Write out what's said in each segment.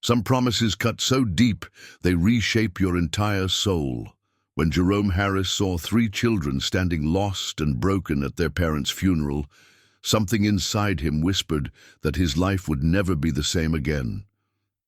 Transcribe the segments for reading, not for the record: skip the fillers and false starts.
Some promises cut so deep they reshape your entire soul. When Jerome Harris saw 3 children standing lost and broken at their parents' funeral, something inside him whispered that his life would never be the same again.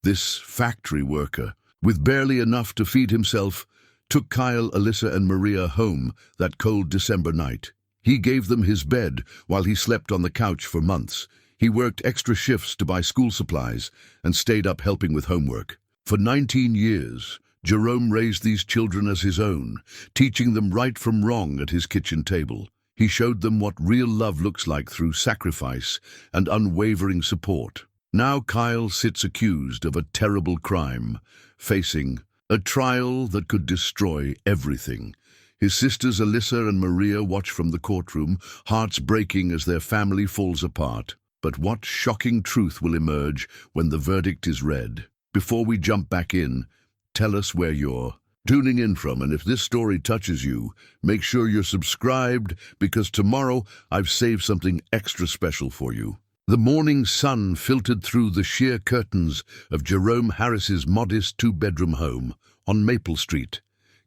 This factory worker, with barely enough to feed himself, took Kyle, Alyssa and Maria home that cold December night. He gave them his bed while he slept on the couch for months. He worked extra shifts to buy school supplies and stayed up helping with homework. For 19 years, Jerome raised these children as his own, teaching them right from wrong at his kitchen table. He showed them what real love looks like through sacrifice and unwavering support. Now Kyle sits accused of a terrible crime, facing a trial that could destroy everything. His sisters Alyssa and Maria watch from the courtroom, hearts breaking as their family falls apart. But what shocking truth will emerge when the verdict is read? Before we jump back in, tell us where you're tuning in from, and if this story touches you, make sure you're subscribed, because tomorrow I've saved something extra special for you. The morning sun filtered through the sheer curtains of Jerome Harris's modest 2-bedroom home on Maple Street,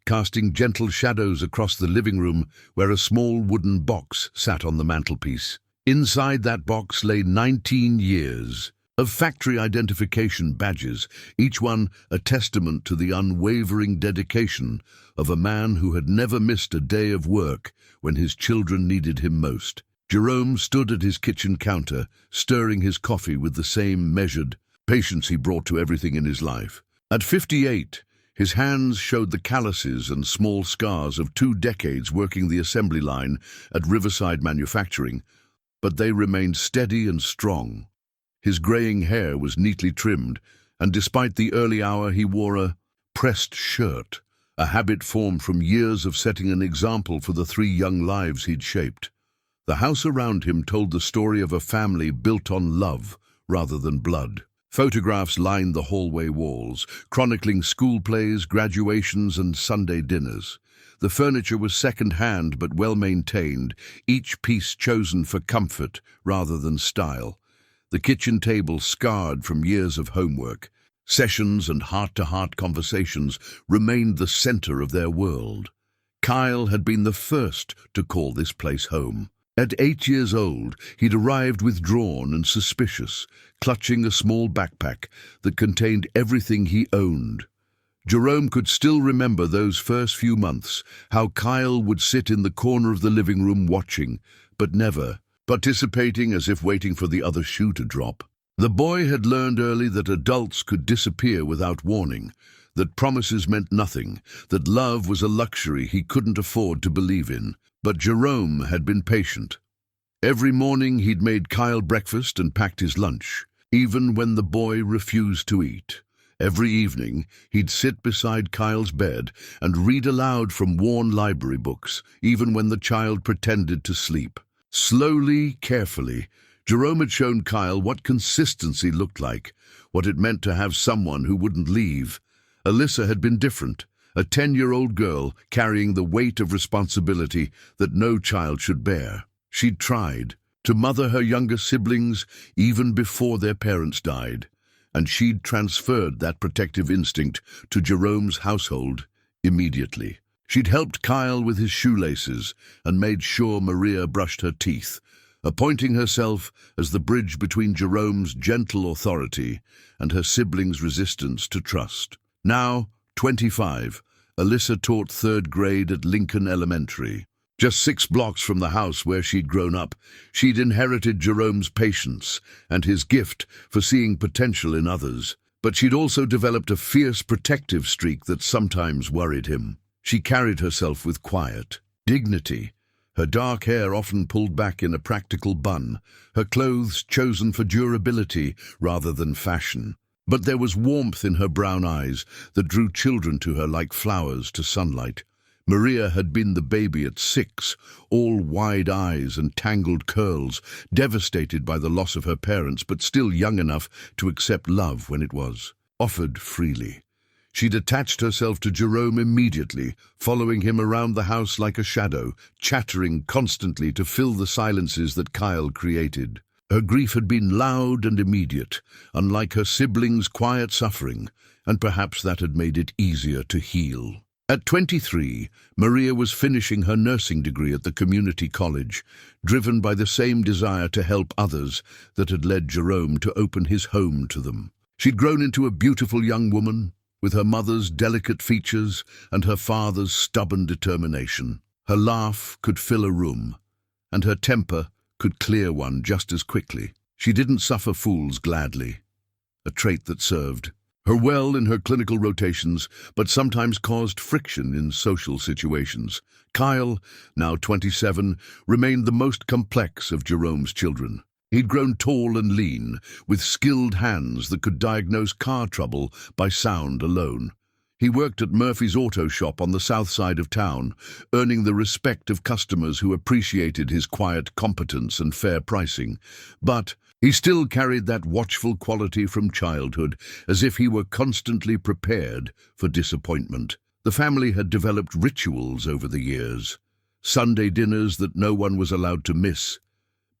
casting gentle shadows across the living room where a small wooden box sat on the mantelpiece. Inside that box lay 19 years of factory identification badges, each one a testament to the unwavering dedication of a man who had never missed a day of work when his children needed him most. Jerome stood at his kitchen counter, stirring his coffee with the same measured patience he brought to everything in his life. At 58, his hands showed the calluses and small scars of 2 decades working the assembly line at Riverside Manufacturing, but they remained steady and strong. His graying hair was neatly trimmed, and despite the early hour he wore a pressed shirt, a habit formed from years of setting an example for the 3 young lives he'd shaped. The house around him told the story of a family built on love rather than blood. Photographs lined the hallway walls, chronicling school plays, graduations, and Sunday dinners. The furniture was second-hand but well-maintained, each piece chosen for comfort rather than style. The kitchen table scarred from years of homework. Sessions and heart-to-heart conversations remained the center of their world. Kyle had been the first to call this place home. At 8 years old, he'd arrived withdrawn and suspicious, clutching a small backpack that contained everything he owned. Jerome could still remember those first few months, how Kyle would sit in the corner of the living room watching, but never participating, as if waiting for the other shoe to drop. The boy had learned early that adults could disappear without warning, that promises meant nothing, that love was a luxury he couldn't afford to believe in. But Jerome had been patient. Every morning he'd made Kyle breakfast and packed his lunch, even when the boy refused to eat. Every evening he'd sit beside Kyle's bed and read aloud from worn library books, even when the child pretended to sleep. Slowly, carefully, Jerome had shown Kyle what consistency looked like, what it meant to have someone who wouldn't leave. Alyssa had been different. A 10-year-old girl carrying the weight of responsibility that no child should bear. She'd tried to mother her younger siblings even before their parents died, and she'd transferred that protective instinct to Jerome's household immediately. She'd helped Kyle with his shoelaces and made sure Maria brushed her teeth, appointing herself as the bridge between Jerome's gentle authority and her siblings' resistance to trust. Now, 25, Alyssa taught 3rd grade at Lincoln Elementary. Just 6 blocks from the house where she'd grown up, she'd inherited Jerome's patience and his gift for seeing potential in others. But she'd also developed a fierce protective streak that sometimes worried him. She carried herself with quiet dignity, her dark hair often pulled back in a practical bun, her clothes chosen for durability rather than fashion. But there was warmth in her brown eyes that drew children to her like flowers to sunlight. Maria had been the baby at 6, all wide eyes and tangled curls, devastated by the loss of her parents, but still young enough to accept love when it was offered freely. She'd attached herself to Jerome immediately, following him around the house like a shadow, chattering constantly to fill the silences that Kyle created. Her grief had been loud and immediate, unlike her siblings' quiet suffering, and perhaps that had made it easier to heal. At 23, Maria was finishing her nursing degree at the community college, driven by the same desire to help others that had led Jerome to open his home to them. She'd grown into a beautiful young woman, with her mother's delicate features and her father's stubborn determination. Her laugh could fill a room, and her temper could clear one just as quickly. She didn't suffer fools gladly, a trait that served her well in her clinical rotations, but sometimes caused friction in social situations. Kyle, now 27, remained the most complex of Jerome's children. He'd grown tall and lean, with skilled hands that could diagnose car trouble by sound alone. He worked at Murphy's auto shop on the south side of town, earning the respect of customers who appreciated his quiet competence and fair pricing. But he still carried that watchful quality from childhood, as if he were constantly prepared for disappointment. The family had developed rituals over the years. Sunday dinners that no one was allowed to miss.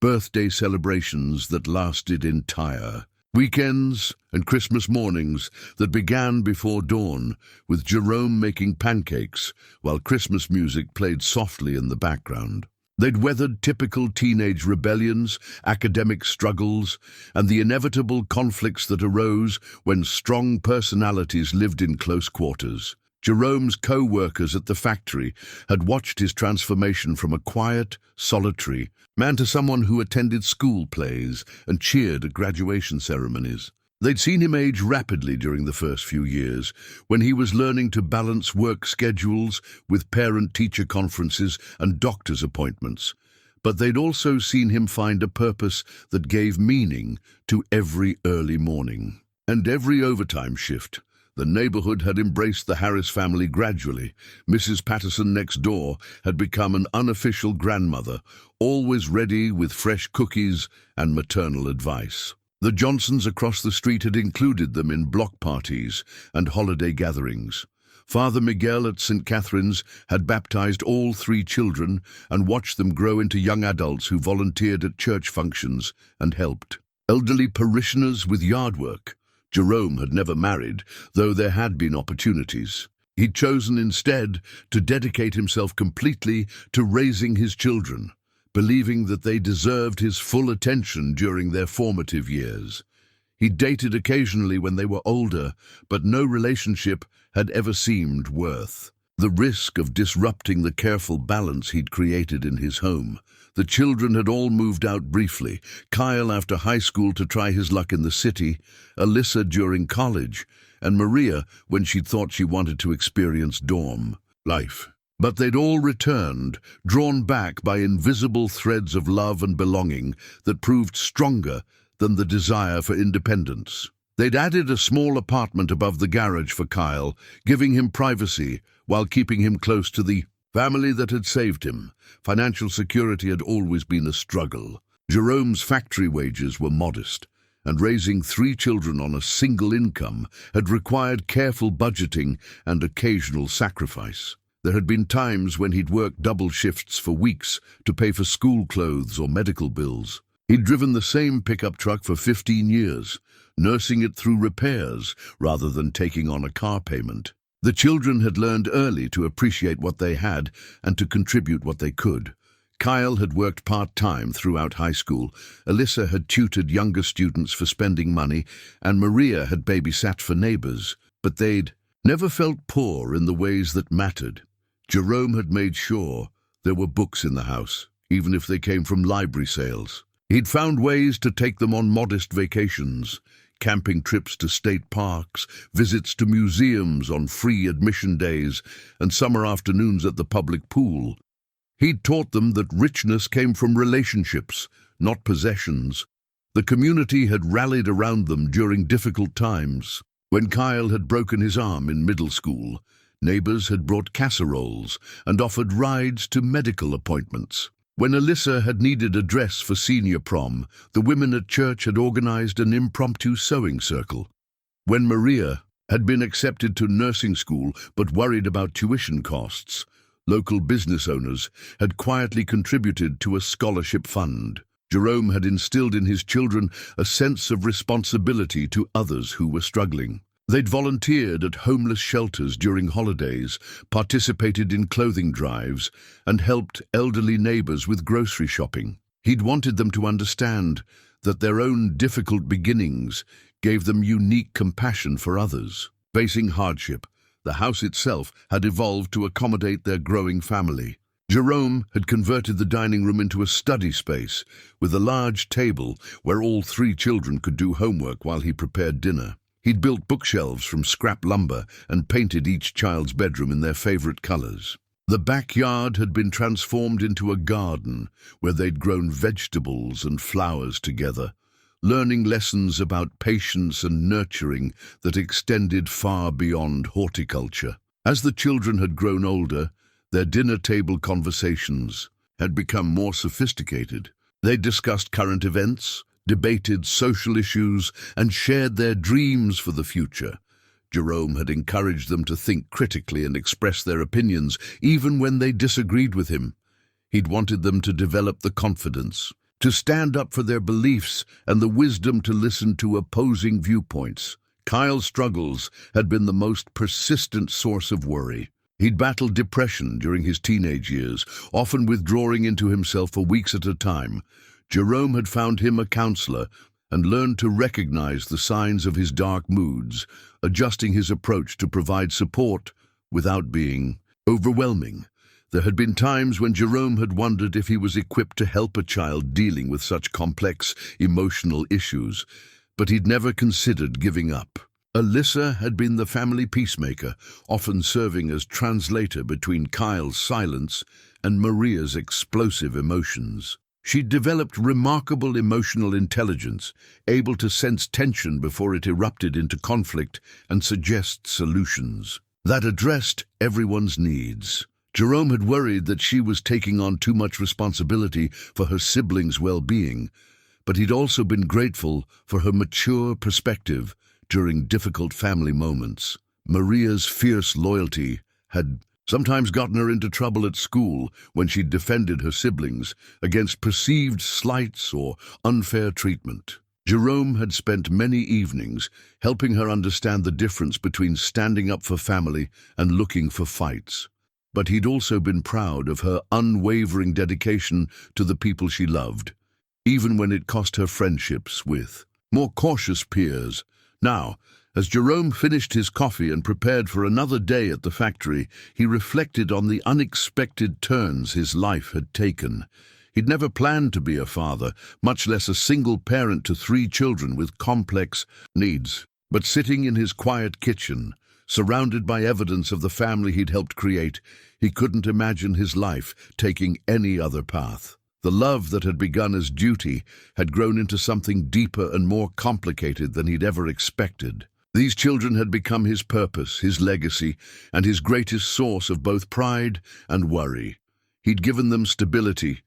Birthday celebrations that lasted entire. Weekends and Christmas mornings that began before dawn, with Jerome making pancakes while Christmas music played softly in the background. They'd weathered typical teenage rebellions, academic struggles, and the inevitable conflicts that arose when strong personalities lived in close quarters. Jerome's co-workers at the factory had watched his transformation from a quiet, solitary man to someone who attended school plays and cheered at graduation ceremonies. They'd seen him age rapidly during the first few years, when he was learning to balance work schedules with parent-teacher conferences and doctor's appointments. But they'd also seen him find a purpose that gave meaning to every early morning and every overtime shift. The neighborhood had embraced the Harris family gradually. Mrs. Patterson next door had become an unofficial grandmother, always ready with fresh cookies and maternal advice. The Johnsons across the street had included them in block parties and holiday gatherings. Father Miguel at St. Catherine's had baptized all 3 children and watched them grow into young adults who volunteered at church functions and helped elderly parishioners with yard work. Jerome had never married, though there had been opportunities. He'd chosen instead to dedicate himself completely to raising his children, believing that they deserved his full attention during their formative years. He dated occasionally when they were older, but no relationship had ever seemed worth the risk of disrupting the careful balance he'd created in his home. The children had all moved out briefly, Kyle after high school to try his luck in the city, Alyssa during college, and Maria when she thought she wanted to experience dorm life. But they'd all returned, drawn back by invisible threads of love and belonging that proved stronger than the desire for independence. They'd added a small apartment above the garage for Kyle, giving him privacy while keeping him close to the family that had saved him. Financial security had always been a struggle. Jerome's factory wages were modest, and raising 3 children on a single income had required careful budgeting and occasional sacrifice. There had been times when he'd worked double shifts for weeks to pay for school clothes or medical bills. He'd driven the same pickup truck for 15 years, nursing it through repairs rather than taking on a car payment. The children had learned early to appreciate what they had and to contribute what they could. Kyle had worked part-time throughout high school, Alyssa had tutored younger students for spending money, and Maria had babysat for neighbors. But they'd never felt poor in the ways that mattered. Jerome had made sure there were books in the house, even if they came from library sales. He'd found ways to take them on modest vacations, camping trips to state parks, visits to museums on free admission days, and summer afternoons at the public pool. He'd taught them that richness came from relationships, not possessions. The community had rallied around them during difficult times. When Kyle had broken his arm in middle school, neighbors had brought casseroles and offered rides to medical appointments. When Alyssa had needed a dress for senior prom, the women at church had organized an impromptu sewing circle. When Maria had been accepted to nursing school but worried about tuition costs, local business owners had quietly contributed to a scholarship fund. Jerome had instilled in his children a sense of responsibility to others who were struggling. They'd volunteered at homeless shelters during holidays, participated in clothing drives, and helped elderly neighbors with grocery shopping. He'd wanted them to understand that their own difficult beginnings gave them unique compassion for others. Facing hardship, the house itself had evolved to accommodate their growing family. Jerome had converted the dining room into a study space, with a large table where all three children could do homework while he prepared dinner. He'd built bookshelves from scrap lumber and painted each child's bedroom in their favorite colors. The backyard had been transformed into a garden where they'd grown vegetables and flowers together, learning lessons about patience and nurturing that extended far beyond horticulture. As the children had grown older, their dinner table conversations had become more sophisticated. They discussed current events, debated social issues, and shared their dreams for the future. Jerome had encouraged them to think critically and express their opinions, even when they disagreed with him. He'd wanted them to develop the confidence to stand up for their beliefs and the wisdom to listen to opposing viewpoints. Kyle's struggles had been the most persistent source of worry. He'd battled depression during his teenage years, often withdrawing into himself for weeks at a time. Jerome had found him a counselor and learned to recognize the signs of his dark moods, adjusting his approach to provide support without being overwhelming. There had been times when Jerome had wondered if he was equipped to help a child dealing with such complex emotional issues, but he'd never considered giving up. Alyssa had been the family peacemaker, often serving as translator between Kyle's silence and Maria's explosive emotions. She'd developed remarkable emotional intelligence, able to sense tension before it erupted into conflict and suggest solutions that addressed everyone's needs. Jerome had worried that she was taking on too much responsibility for her siblings' well-being, but he'd also been grateful for her mature perspective during difficult family moments. Maria's fierce loyalty had sometimes gotten her into trouble at school when she defended her siblings against perceived slights or unfair treatment. Jerome had spent many evenings helping her understand the difference between standing up for family and looking for fights. But he'd also been proud of her unwavering dedication to the people she loved, even when it cost her friendships with more cautious peers. Now, as Jerome finished his coffee and prepared for another day at the factory, he reflected on the unexpected turns his life had taken. He'd never planned to be a father, much less a single parent to three children with complex needs. But sitting in his quiet kitchen, surrounded by evidence of the family he'd helped create, he couldn't imagine his life taking any other path. The love that had begun as duty had grown into something deeper and more complicated than he'd ever expected. These children had become his purpose, his legacy, and his greatest source of both pride and worry. He'd given them stability,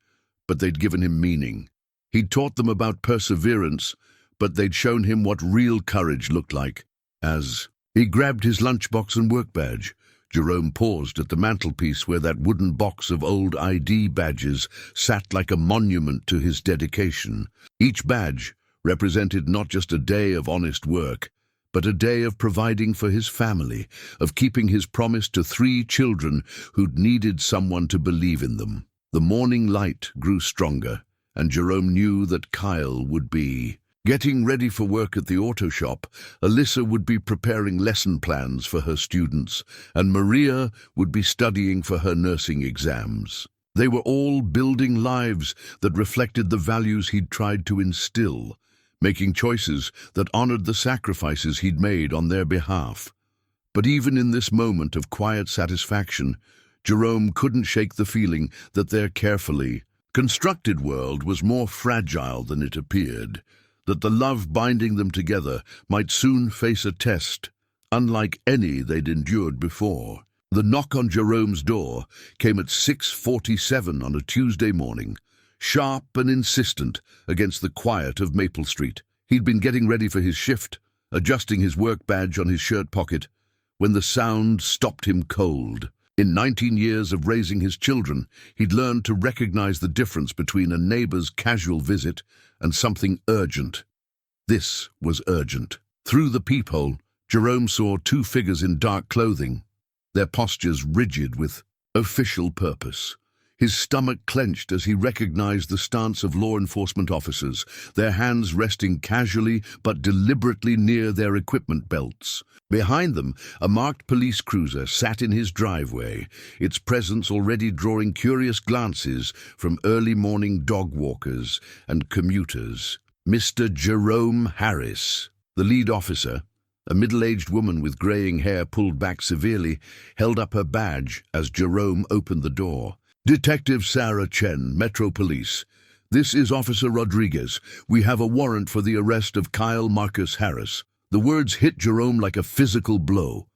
but they'd given him meaning. He'd taught them about perseverance, but they'd shown him what real courage looked like. As he grabbed his lunchbox and work badge, Jerome paused at the mantelpiece where that wooden box of old ID badges sat like a monument to his dedication. Each badge represented not just a day of honest work, but a day of providing for his family, of keeping his promise to three children who'd needed someone to believe in them. The morning light grew stronger, and Jerome knew that Kyle would be getting ready for work at the auto shop. Alyssa would be preparing lesson plans for her students, and Maria would be studying for her nursing exams. They were all building lives that reflected the values he'd tried to instill, making choices that honored the sacrifices he'd made on their behalf. But even in this moment of quiet satisfaction, Jerome couldn't shake the feeling that their carefully constructed world was more fragile than it appeared, that the love binding them together might soon face a test unlike any they'd endured before. The knock on Jerome's door came at 6:47 on a Tuesday morning, sharp and insistent against the quiet of Maple Street. He'd been getting ready for his shift, adjusting his work badge on his shirt pocket, when the sound stopped him cold. In 19 years of raising his children, he'd learned to recognize the difference between a neighbor's casual visit and something urgent. This was urgent. Through the peephole, Jerome saw two figures in dark clothing, their postures rigid with official purpose. His stomach clenched as he recognized the stance of law enforcement officers, their hands resting casually but deliberately near their equipment belts. Behind them, a marked police cruiser sat in his driveway, its presence already drawing curious glances from early morning dog walkers and commuters. Mr. Jerome Harris, the lead officer, a middle-aged woman with graying hair pulled back severely, held up her badge as Jerome opened the door. Detective Sarah Chen, Metro Police. This is Officer Rodriguez. We have a warrant for the arrest of Kyle Marcus Harris. The words hit Jerome like a physical blow.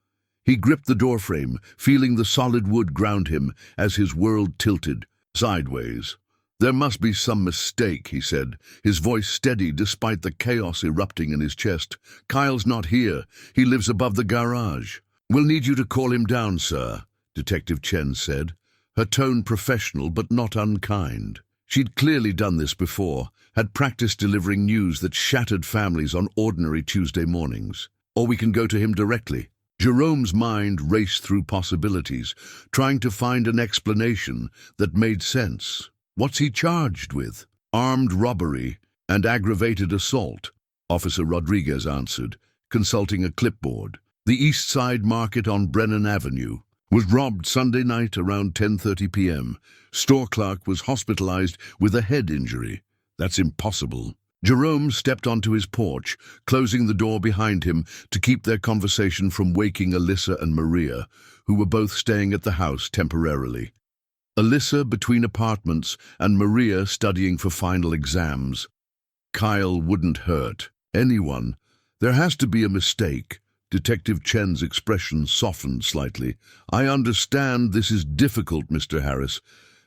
He gripped the doorframe, feeling the solid wood ground him as his world tilted sideways. There must be some mistake, he said, his voice steady despite the chaos erupting in his chest. Kyle's not here. He lives above the garage. We'll need you to call him down, sir, Detective Chen said, her tone professional but not unkind. She'd clearly done this before, had practiced delivering news that shattered families on ordinary Tuesday mornings. Or we can go to him directly. Jerome's mind raced through possibilities, trying to find an explanation that made sense. What's he charged with? Armed robbery and aggravated assault, Officer Rodriguez answered, consulting a clipboard. The East Side Market on Brennan Avenue was robbed Sunday night around 10:30 p.m. Store clerk was hospitalized with a head injury. That's impossible. Jerome stepped onto his porch, closing the door behind him to keep their conversation from waking Alyssa and Maria, who were both staying at the house temporarily. Alyssa between apartments and Maria studying for final exams. Kyle wouldn't hurt anyone. There has to be a mistake. Detective Chen's expression softened slightly. I understand this is difficult, Mr. Harris,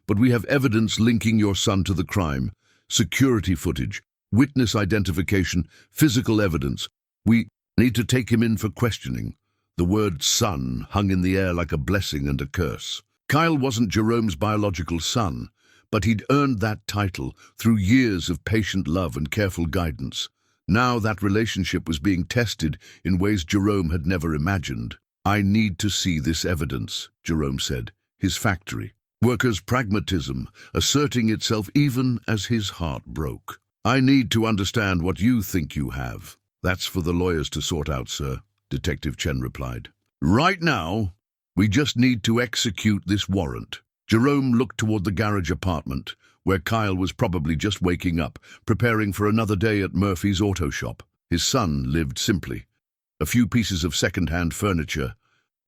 but we have evidence linking your son to the crime. Security footage, witness identification, physical evidence. We need to take him in for questioning. The word son hung in the air like a blessing and a curse. Kyle wasn't Jerome's biological son, but he'd earned that title through years of patient love and careful guidance. Now that relationship was being tested in ways Jerome had never imagined. I need to see this evidence, Jerome said, his factory. Workers' pragmatism asserting itself even as his heart broke. I need to understand what you think you have. That's for the lawyers to sort out, sir, Detective Chen replied. Right now, we just need to execute this warrant. Jerome looked toward the garage apartment, where Kyle was probably just waking up, preparing for another day at Murphy's auto shop. His son lived simply. A few pieces of second-hand furniture,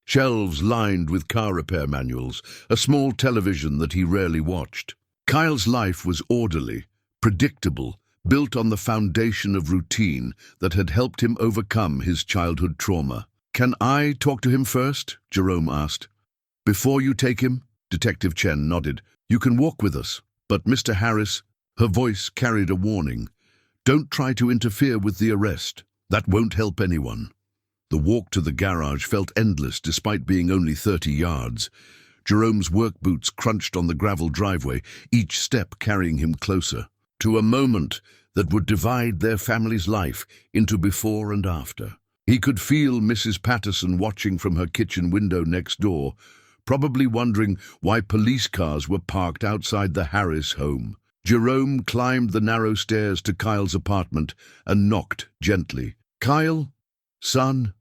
shelves lined with car repair manuals, a small television that he rarely watched. Kyle's life was orderly, predictable, built on the foundation of routine that had helped him overcome his childhood trauma. Can I talk to him first? Jerome asked. Before you take him? Detective Chen nodded. You can walk with us. But Mr. Harris, her voice carried a warning. Don't try to interfere with the arrest. That won't help anyone. The walk to the garage felt endless despite being only 30 yards. Jerome's work boots crunched on the gravel driveway, each step carrying him closer to a moment that would divide their family's life into before and after. He could feel Mrs. Patterson watching from her kitchen window next door, probably wondering why police cars were parked outside the Harris home. Jerome climbed the narrow stairs to Kyle's apartment and knocked gently. Kyle? Son?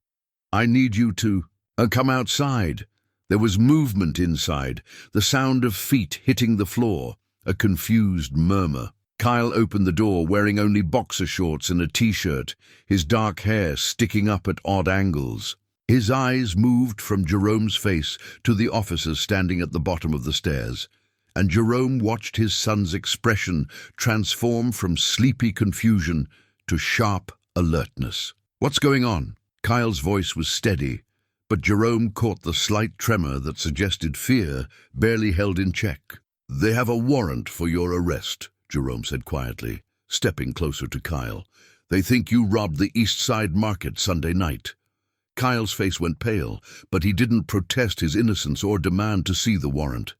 I need you to come outside. There was movement inside, the sound of feet hitting the floor, a confused murmur. Kyle opened the door wearing only boxer shorts and a t-shirt, his dark hair sticking up at odd angles. His eyes moved from Jerome's face to the officers standing at the bottom of the stairs, and Jerome watched his son's expression transform from sleepy confusion to sharp alertness. What's going on? Kyle's voice was steady, but Jerome caught the slight tremor that suggested fear barely held in check. They have a warrant for your arrest, Jerome said quietly, stepping closer to Kyle. They think you robbed the East Side Market Sunday night. Kyle's face went pale, but he didn't protest his innocence or demand to see the warrant.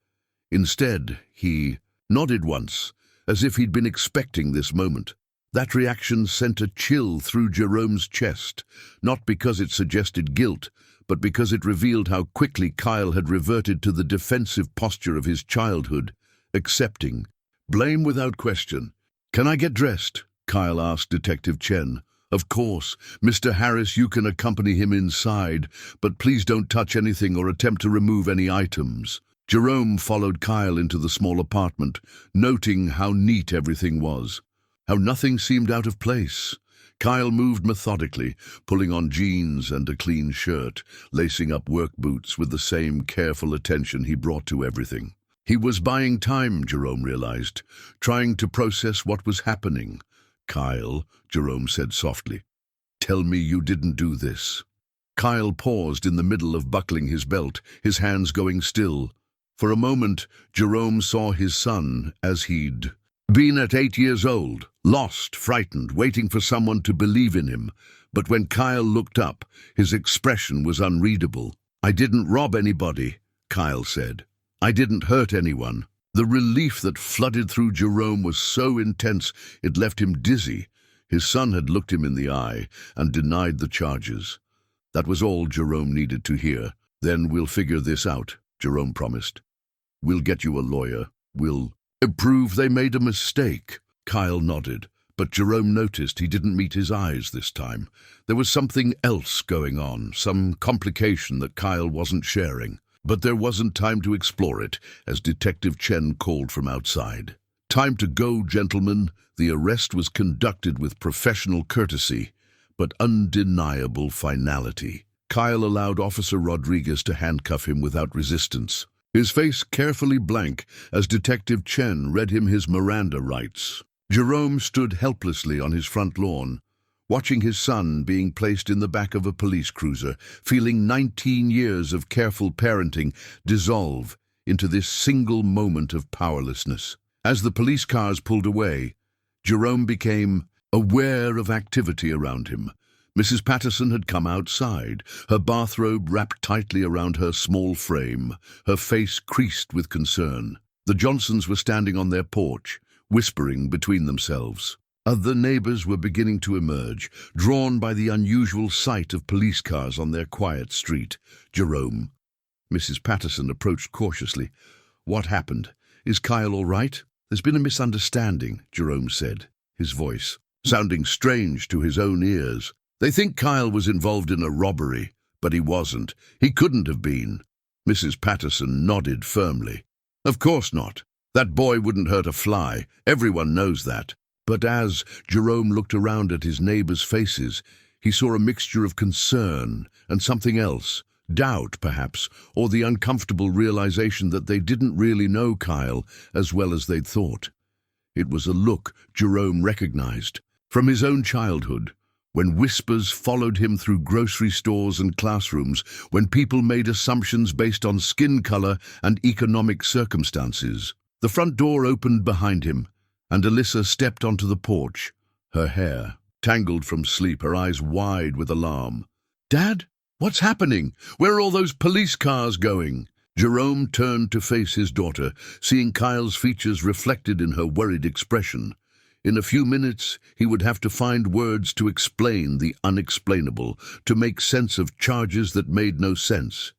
Instead, he nodded once, as if he'd been expecting this moment. That reaction sent a chill through Jerome's chest, not because it suggested guilt, but because it revealed how quickly Kyle had reverted to the defensive posture of his childhood, accepting blame without question. "Can I get dressed?" Kyle asked Detective Chen. "Of course, Mr. Harris, you can accompany him inside, but please don't touch anything or attempt to remove any items." Jerome followed Kyle into the small apartment, noting how neat everything was, how nothing seemed out of place. Kyle moved methodically, pulling on jeans and a clean shirt, lacing up work boots with the same careful attention he brought to everything. He was buying time, Jerome realized, trying to process what was happening. "Kyle," Jerome said softly, "tell me you didn't do this." Kyle paused in the middle of buckling his belt, his hands going still. For a moment, Jerome saw his son as he'd been at 8 years old, lost, frightened, waiting for someone to believe in him. But when Kyle looked up, his expression was unreadable. "I didn't rob anybody," Kyle said. "I didn't hurt anyone." The relief that flooded through Jerome was so intense it left him dizzy. His son had looked him in the eye and denied the charges. That was all Jerome needed to hear. "Then we'll figure this out," Jerome promised. "We'll get you a lawyer. We'll prove they made a mistake." Kyle nodded, but Jerome noticed he didn't meet his eyes this time. There was something else going on, some complication that Kyle wasn't sharing. But there wasn't time to explore it, as Detective Chen called from outside. "Time to go, gentlemen." The arrest was conducted with professional courtesy, but undeniable finality. Kyle allowed Officer Rodriguez to handcuff him without resistance, his face carefully blank as Detective Chen read him his Miranda rights. Jerome stood helplessly on his front lawn, watching his son being placed in the back of a police cruiser, feeling 19 years of careful parenting dissolve into this single moment of powerlessness. As the police cars pulled away, Jerome became aware of activity around him. Mrs. Patterson had come outside, her bathrobe wrapped tightly around her small frame, her face creased with concern. The Johnsons were standing on their porch, whispering between themselves. Other neighbors were beginning to emerge, drawn by the unusual sight of police cars on their quiet street. "Jerome." Mrs. Patterson approached cautiously. "What happened? Is Kyle all right?" "There's been a misunderstanding," Jerome said, his voice sounding strange to his own ears. "They think Kyle was involved in a robbery, but he wasn't. He couldn't have been." Mrs. Patterson nodded firmly. "Of course not. That boy wouldn't hurt a fly. Everyone knows that." But as Jerome looked around at his neighbors' faces, he saw a mixture of concern and something else, doubt perhaps, or the uncomfortable realization that they didn't really know Kyle as well as they'd thought. It was a look Jerome recognized from his own childhood, when whispers followed him through grocery stores and classrooms, when people made assumptions based on skin color and economic circumstances. The front door opened behind him, and Alyssa stepped onto the porch, her hair tangled from sleep, her eyes wide with alarm. "Dad, what's happening? Where are all those police cars going?" Jerome turned to face his daughter, seeing Kyle's features reflected in her worried expression. In a few minutes, he would have to find words to explain the unexplainable, to make sense of charges that made no sense.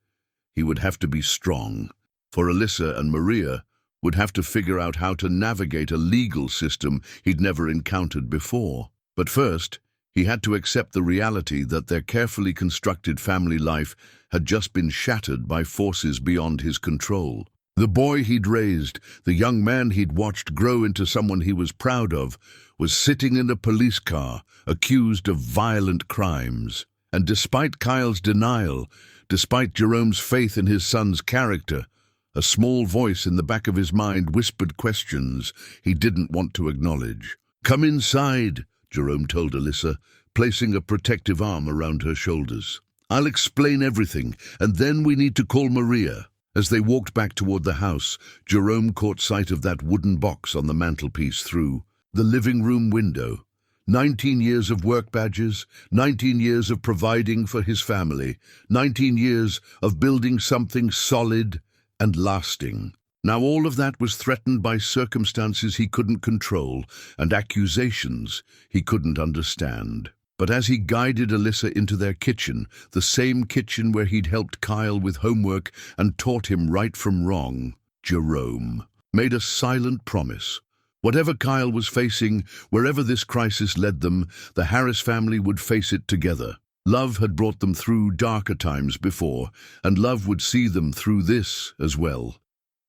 He would have to be strong, for Alyssa and Maria would have to figure out how to navigate a legal system he'd never encountered before. But first, he had to accept the reality that their carefully constructed family life had just been shattered by forces beyond his control. The boy he'd raised, the young man he'd watched grow into someone he was proud of, was sitting in a police car, accused of violent crimes. And despite Kyle's denial, despite Jerome's faith in his son's character, a small voice in the back of his mind whispered questions he didn't want to acknowledge. "Come inside," Jerome told Alyssa, placing a protective arm around her shoulders. "I'll explain everything, and then we need to call Maria." As they walked back toward the house, Jerome caught sight of that wooden box on the mantelpiece through the living room window. 19 years of work badges, 19 years of providing for his family, 19 years of building something solid and lasting. Now all of that was threatened by circumstances he couldn't control and accusations he couldn't understand. But as he guided Alyssa into their kitchen, the same kitchen where he'd helped Kyle with homework and taught him right from wrong, Jerome made a silent promise. Whatever Kyle was facing, wherever this crisis led them, the Harris family would face it together. Love had brought them through darker times before, and love would see them through this as well.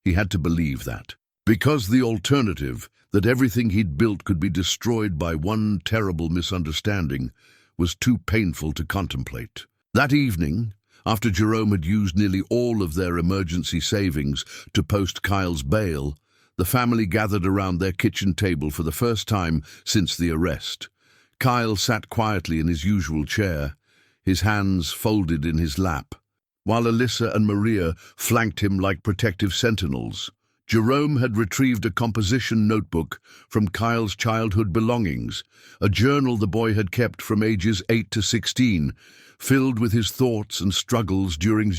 He had to believe that. Because the alternative, that everything he'd built could be destroyed by one terrible misunderstanding, was too painful to contemplate. That evening, after Jerome had used nearly all of their emergency savings to post Kyle's bail, the family gathered around their kitchen table for the first time since the arrest. Kyle sat quietly in his usual chair, his hands folded in his lap, while Alyssa and Maria flanked him like protective sentinels. Jerome had retrieved a composition notebook from Kyle's childhood belongings, a journal the boy had kept from ages 8 to 16, filled with his thoughts and struggles during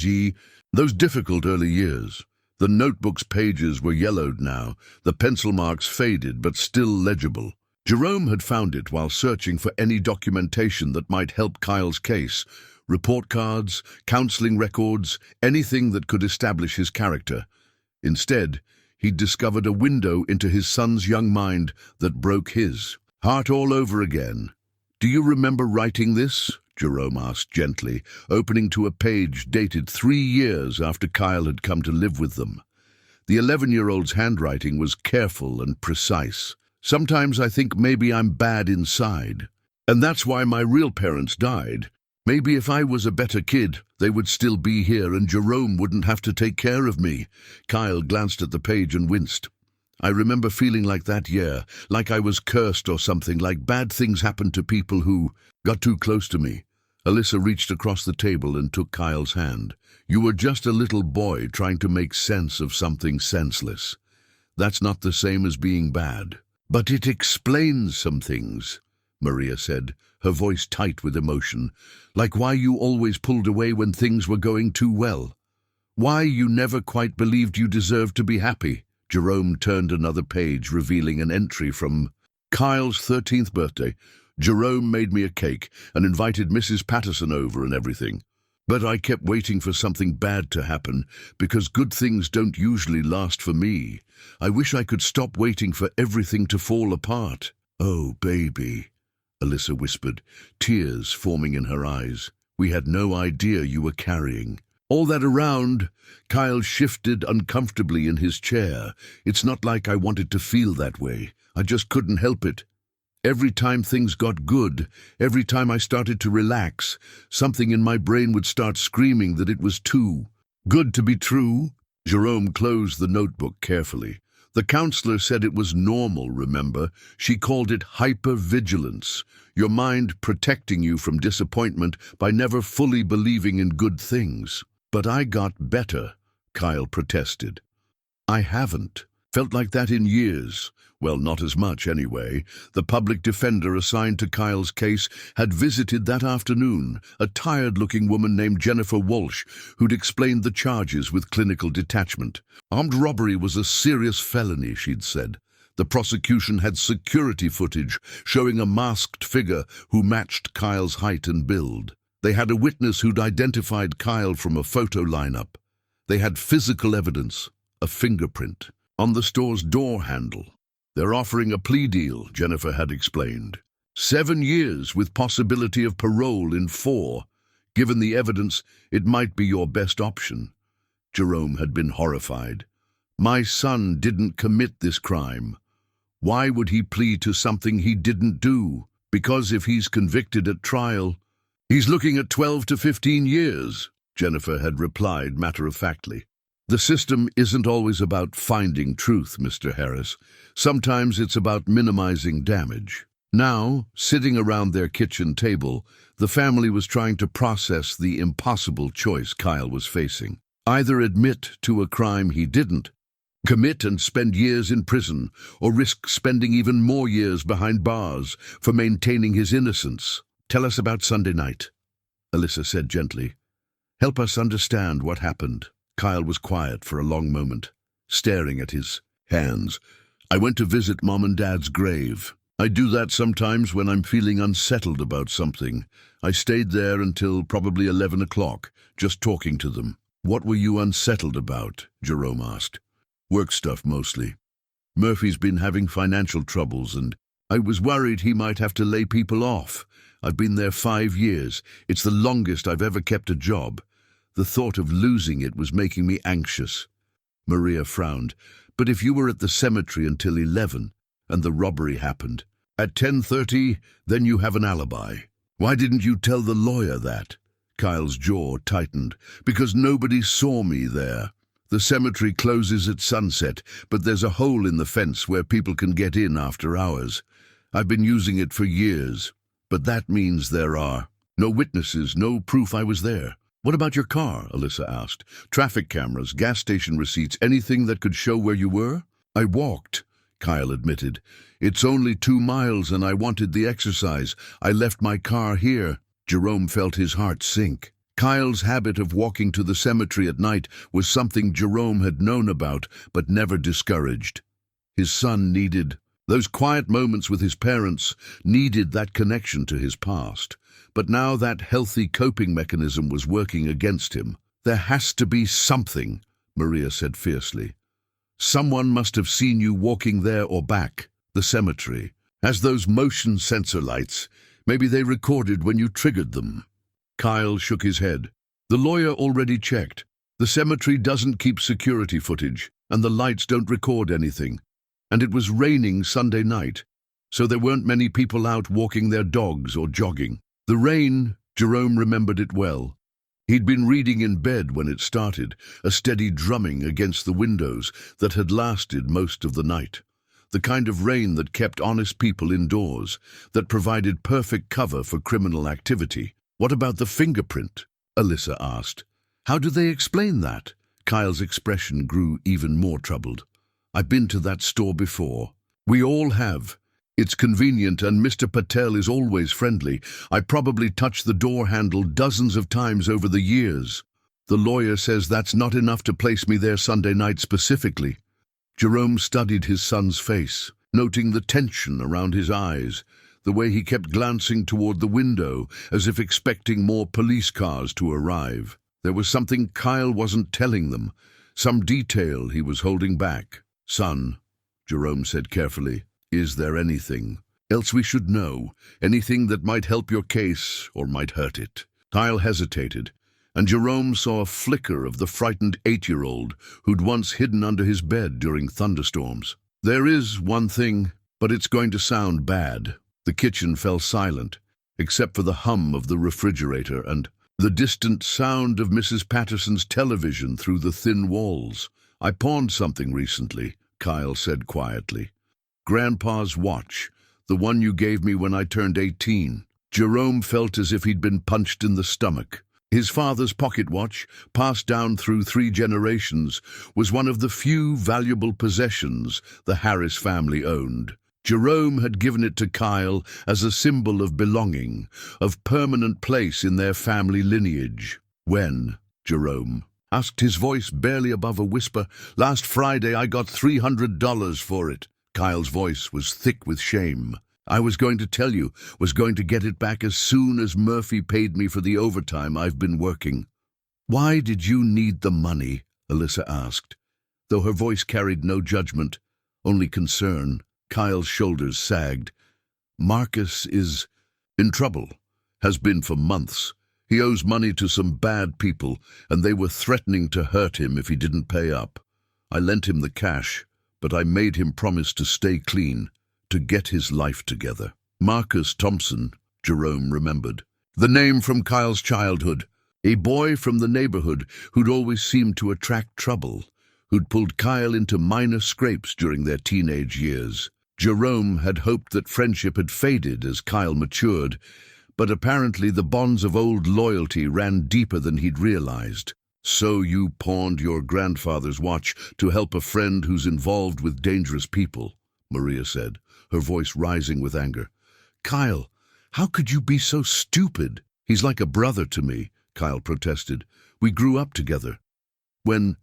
those difficult early years. The notebook's pages were yellowed now, the pencil marks faded but still legible. Jerome had found it while searching for any documentation that might help Kyle's case, report cards, counseling records, anything that could establish his character. Instead, he'd discovered a window into his son's young mind that broke his heart all over again. "Do you remember writing this?" Jerome asked gently, opening to a page dated 3 years after Kyle had come to live with them. The 11-year-old's handwriting was careful and precise. "Sometimes I think maybe I'm bad inside, and that's why my real parents died. Maybe if I was a better kid, they would still be here and Jerome wouldn't have to take care of me." Kyle glanced at the page and winced. "I remember feeling like that, yeah, like I was cursed or something, like bad things happened to people who got too close to me." Alyssa reached across the table and took Kyle's hand. "You were just a little boy trying to make sense of something senseless. That's not the same as being bad." "But it explains some things," Maria said, her voice tight with emotion, "like why you always pulled away when things were going too well. Why you never quite believed you deserved to be happy." Jerome turned another page, revealing an entry from Kyle's 13th birthday. "Jerome made me a cake and invited Mrs. Patterson over and everything. But I kept waiting for something bad to happen, because good things don't usually last for me. I wish I could stop waiting for everything to fall apart." "Oh, baby," Alyssa whispered, tears forming in her eyes. "We had no idea you were carrying all that around." Kyle shifted uncomfortably in his chair. "It's not like I wanted to feel that way. I just couldn't help it. Every time things got good, every time I started to relax, something in my brain would start screaming that it was too good to be true." Jerome closed the notebook carefully. "The counselor said it was normal, remember? She called it hypervigilance, your mind protecting you from disappointment by never fully believing in good things." "But I got better," Kyle protested. "I haven't felt like that in years." Well, not as much anyway. The public defender assigned to Kyle's case had visited that afternoon, a tired-looking woman named Jennifer Walsh, who'd explained the charges with clinical detachment. Armed robbery was a serious felony, she'd said. The prosecution had security footage showing a masked figure who matched Kyle's height and build. They had a witness who'd identified Kyle from a photo lineup. They had physical evidence, a fingerprint, on the store's door handle. "They're offering a plea deal," Jennifer had explained. 7 years with possibility of parole in 4. Given the evidence, it might be your best option. Jerome had been horrified. "My son didn't commit this crime. Why would he plead to something he didn't do? Because if he's convicted at trial, he's looking at 12 to 15 years, Jennifer had replied matter-of-factly. "The system isn't always about finding truth, Mr. Harris. Sometimes it's about minimizing damage." Now, sitting around their kitchen table, the family was trying to process the impossible choice Kyle was facing. Either admit to a crime he didn't, Commit and spend years in prison, or risk spending even more years behind bars for maintaining his innocence. Tell us about Sunday night, Alyssa said gently. Help us understand what happened. Kyle was quiet for a long moment, staring at his hands. I went to visit Mom and Dad's grave. I do that sometimes when I'm feeling unsettled about something. I stayed there until probably 11 o'clock, just talking to them. What were you unsettled about? Jerome asked. Work stuff mostly. Murphy's been having financial troubles and I was worried he might have to lay people off. I've been there 5 years. It's the longest I've ever kept a job. The thought of losing it was making me anxious. Maria frowned. But if you were at the cemetery until 11 and the robbery happened, at 10:30, then you have an alibi. Why didn't you tell the lawyer that? Kyle's jaw tightened. Because nobody saw me there. The cemetery closes at sunset, but there's a hole in the fence where people can get in after hours. I've been using it for years, but that means there are no witnesses, no proof I was there. What about your car? Alyssa asked. Traffic cameras, gas station receipts, anything that could show where you were? I walked, Kyle admitted. It's only 2 miles and I wanted the exercise. I left my car here. Jerome felt his heart sink. Kyle's habit of walking to the cemetery at night was something Jerome had known about but never discouraged. His son needed those quiet moments with his parents, needed that connection to his past. But now that healthy coping mechanism was working against him. There has to be something, Maria said fiercely. Someone must have seen you walking there or back, the cemetery. As those motion sensor lights, maybe they recorded when you triggered them. Kyle shook his head. The lawyer already checked. The cemetery doesn't keep security footage, and the lights don't record anything. And it was raining Sunday night, so there weren't many people out walking their dogs or jogging. The rain, Jerome remembered it well. He'd been reading in bed when it started, a steady drumming against the windows that had lasted most of the night. The kind of rain that kept honest people indoors, that provided perfect cover for criminal activity. What about the fingerprint? Alyssa asked. How do they explain that? Kyle's expression grew even more troubled. I've been to that store before. We all have. It's convenient and Mr. Patel is always friendly. I probably touched the door handle dozens of times over the years. The lawyer says that's not enough to place me there Sunday night specifically. Jerome studied his son's face, noting the tension around his eyes, the way he kept glancing toward the window as if expecting more police cars to arrive. There was something Kyle wasn't telling them, some detail he was holding back. Son, Jerome said carefully, is there anything else we should know? Anything that might help your case or might hurt it? Kyle hesitated, and Jerome saw a flicker of the frightened 8-year-old who'd once hidden under his bed during thunderstorms. There is one thing, but it's going to sound bad. The kitchen fell silent, except for the hum of the refrigerator and the distant sound of Mrs. Patterson's television through the thin walls. I pawned something recently, Kyle said quietly. Grandpa's watch, the one you gave me when I turned 18. Jerome felt as if he'd been punched in the stomach. His father's pocket watch, passed down through 3 generations, was one of the few valuable possessions the Harris family owned. Jerome had given it to Kyle as a symbol of belonging, of permanent place in their family lineage. When, Jerome asked, his voice barely above a whisper. Last Friday I got $300 for it. Kyle's voice was thick with shame. I was going to tell you, was going to get it back as soon as Murphy paid me for the overtime I've been working. Why did you need the money? Alyssa asked, though her voice carried no judgment, only concern. Kyle's shoulders sagged. Marcus is in trouble, has been for months. He owes money to some bad people, and they were threatening to hurt him if he didn't pay up. I lent him the cash, but I made him promise to stay clean, to get his life together. Marcus Thompson, Jerome remembered. The name from Kyle's childhood. A boy from the neighborhood who'd always seemed to attract trouble, who'd pulled Kyle into minor scrapes during their teenage years. Jerome had hoped that friendship had faded as Kyle matured, but apparently the bonds of old loyalty ran deeper than he'd realized. So you pawned your grandfather's watch to help a friend who's involved with dangerous people, Maria said, her voice rising with anger. Kyle, how could you be so stupid? He's like a brother to me, Kyle protested. We grew up together. When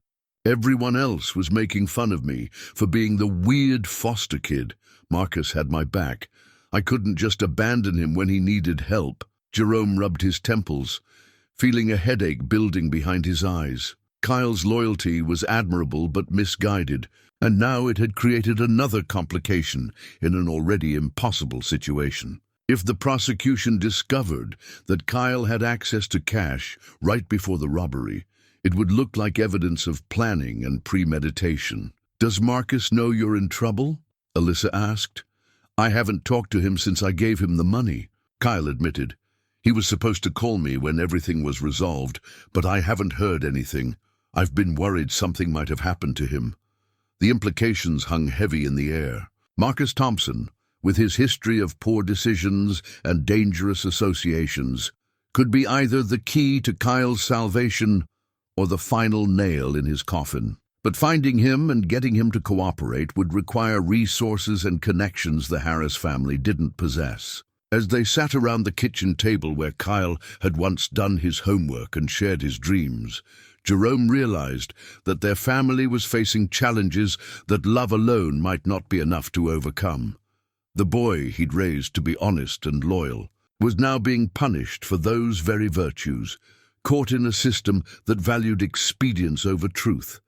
everyone else was making fun of me for being the weird foster kid, Marcus had my back. I couldn't just abandon him when he needed help. Jerome rubbed his temples, feeling a headache building behind his eyes. Kyle's loyalty was admirable but misguided, and now it had created another complication in an already impossible situation. If the prosecution discovered that Kyle had access to cash right before the robbery, it would look like evidence of planning and premeditation. Does Marcus know you're in trouble? Alyssa asked. I haven't talked to him since I gave him the money, Kyle admitted. He was supposed to call me when everything was resolved, but I haven't heard anything. I've been worried something might have happened to him. The implications hung heavy in the air. Marcus Thompson, with his history of poor decisions and dangerous associations, could be either the key to Kyle's salvation or the final nail in his coffin. But finding him and getting him to cooperate would require resources and connections the Harris family didn't possess. As they sat around the kitchen table where Kyle had once done his homework and shared his dreams, Jerome realized that their family was facing challenges that love alone might not be enough to overcome. The boy he'd raised to be honest and loyal was now being punished for those very virtues, caught in a system that valued expedience over truth.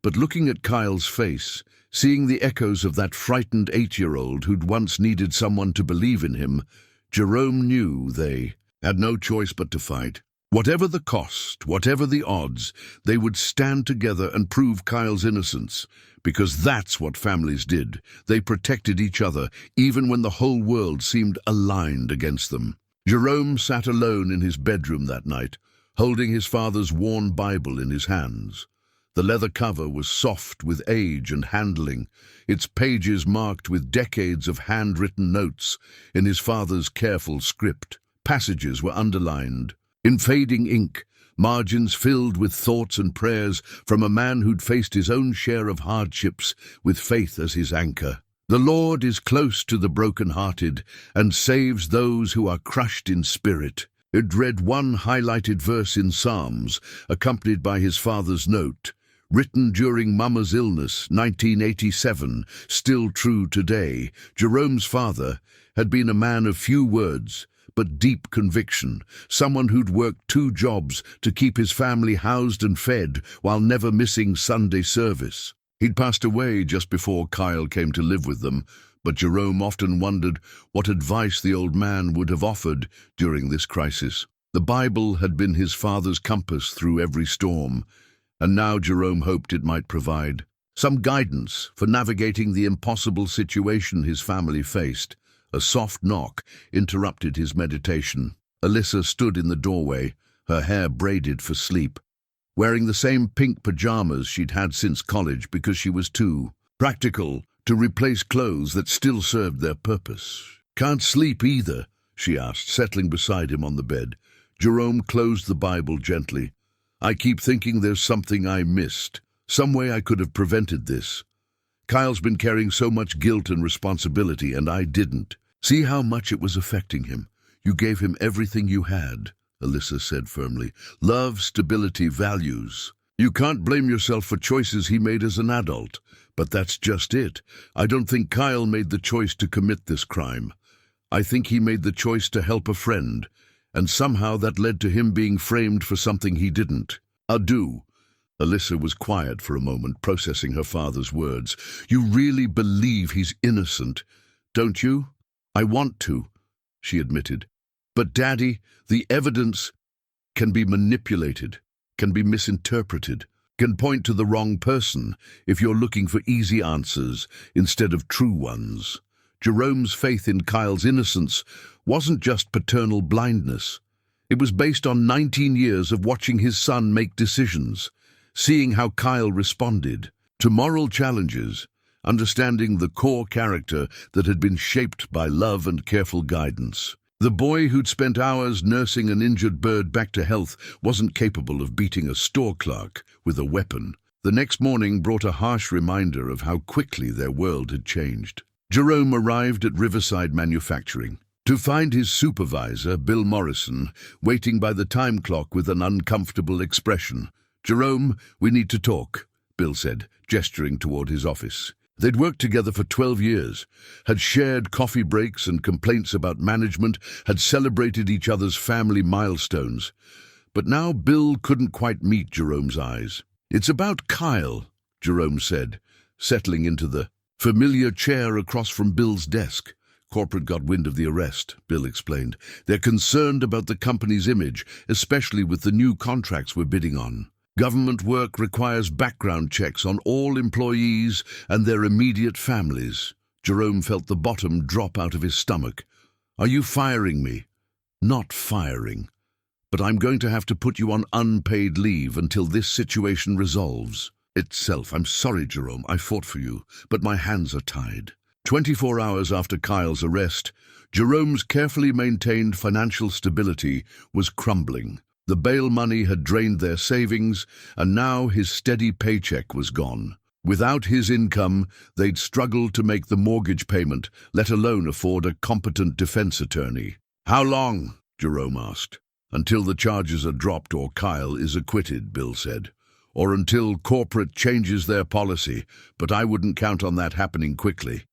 But looking at Kyle's face, seeing the echoes of that frightened 8-year-old who'd once needed someone to believe in him, Jerome knew they had no choice but to fight. Whatever the cost, whatever the odds, they would stand together and prove Kyle's innocence, because that's what families did. They protected each other, even when the whole world seemed aligned against them. Jerome sat alone in his bedroom that night, holding his father's worn Bible in his hands. The leather cover was soft with age and handling, its pages marked with decades of handwritten notes in his father's careful script. Passages were underlined, in fading ink, margins filled with thoughts and prayers from a man who'd faced his own share of hardships with faith as his anchor. The Lord is close to the broken-hearted and saves those who are crushed in spirit. It read one highlighted verse in Psalms, accompanied by his father's note, written during Mama's illness, 1987, still true today. Jerome's father had been a man of few words, but deep conviction, someone who'd worked 2 jobs to keep his family housed and fed while never missing Sunday service. He'd passed away just before Kyle came to live with them, but Jerome often wondered what advice the old man would have offered during this crisis. The Bible had been his father's compass through every storm, and now Jerome hoped it might provide some guidance for navigating the impossible situation his family faced. A soft knock interrupted his meditation. Alyssa stood in the doorway, her hair braided for sleep, wearing the same pink pajamas she'd had since college because she was too practical to replace clothes that still served their purpose. Can't sleep either, she asked, settling beside him on the bed. Jerome closed the Bible gently. I keep thinking there's something I missed, some way I could have prevented this. Kyle's been carrying so much guilt and responsibility, and I didn't. See how much it was affecting him. You gave him everything you had, Alyssa said firmly. Love, stability, values. You can't blame yourself for choices he made as an adult, but that's just it. I don't think Kyle made the choice to commit this crime. I think he made the choice to help a friend, and somehow that led to him being framed for something he didn't. Adieu. Alyssa was quiet for a moment, processing her father's words. You really believe he's innocent, don't you? I want to, she admitted. But Daddy, the evidence can be manipulated, can be misinterpreted, can point to the wrong person if you're looking for easy answers instead of true ones. Jerome's faith in Kyle's innocence wasn't just paternal blindness. It was based on 19 years of watching his son make decisions, seeing how Kyle responded to moral challenges, understanding the core character that had been shaped by love and careful guidance. The boy who'd spent hours nursing an injured bird back to health wasn't capable of beating a store clerk with a weapon. The next morning brought a harsh reminder of how quickly their world had changed. Jerome arrived at Riverside Manufacturing to find his supervisor, Bill Morrison, waiting by the time clock with an uncomfortable expression. "Jerome, we need to talk," Bill said, gesturing toward his office. They'd worked together for 12 years, had shared coffee breaks and complaints about management, had celebrated each other's family milestones. But now Bill couldn't quite meet Jerome's eyes. "It's about Kyle," Jerome said, settling into the familiar chair across from Bill's desk. "Corporate got wind of the arrest," Bill explained. "They're concerned about the company's image, especially with the new contracts we're bidding on. Government work requires background checks on all employees and their immediate families." Jerome felt the bottom drop out of his stomach. "Are you firing me?" "Not firing. But I'm going to have to put you on unpaid leave until this situation resolves itself. I'm sorry, Jerome, I fought for you, but my hands are tied." 24 hours after Kyle's arrest, Jerome's carefully maintained financial stability was crumbling. The bail money had drained their savings, and now his steady paycheck was gone. Without his income, they'd struggled to make the mortgage payment, let alone afford a competent defense attorney. "How long?" Jerome asked. "Until the charges are dropped or Kyle is acquitted," Bill said. "Or until corporate changes their policy, but I wouldn't count on that happening quickly."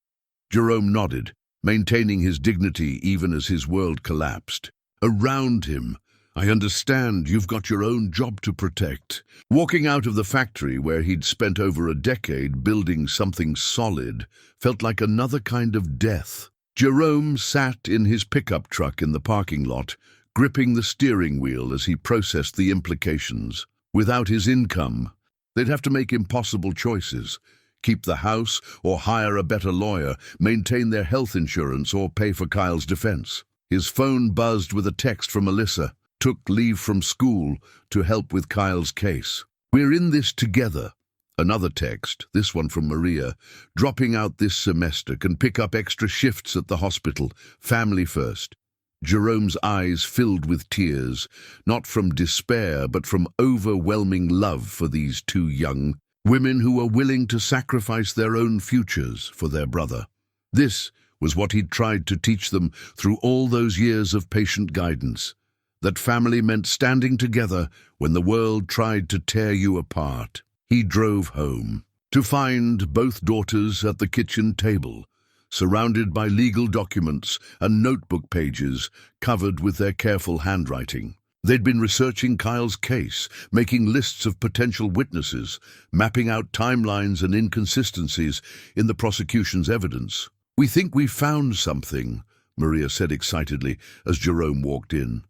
Jerome nodded, maintaining his dignity even as his world collapsed. Around him, "I understand you've got your own job to protect." Walking out of the factory where he'd spent over a decade building something solid felt like another kind of death. Jerome sat in his pickup truck in the parking lot, gripping the steering wheel as he processed the implications. Without his income, they'd have to make impossible choices. Keep the house or hire a better lawyer, maintain their health insurance or pay for Kyle's defense. His phone buzzed with a text from Alyssa. Took leave from school to help with Kyle's case. "We're in this together." Another text, this one from Maria. "Dropping out this semester, can pick up extra shifts at the hospital. Family first." Jerome's eyes filled with tears, not from despair but from overwhelming love for these two young women who were willing to sacrifice their own futures for their brother. This was what he'd tried to teach them through all those years of patient guidance. That family meant standing together when the world tried to tear you apart. He drove home to find both daughters at the kitchen table, surrounded by legal documents and notebook pages covered with their careful handwriting. They'd been researching Kyle's case, making lists of potential witnesses, mapping out timelines and inconsistencies in the prosecution's evidence. "We think we found something," Maria said excitedly as Jerome walked in.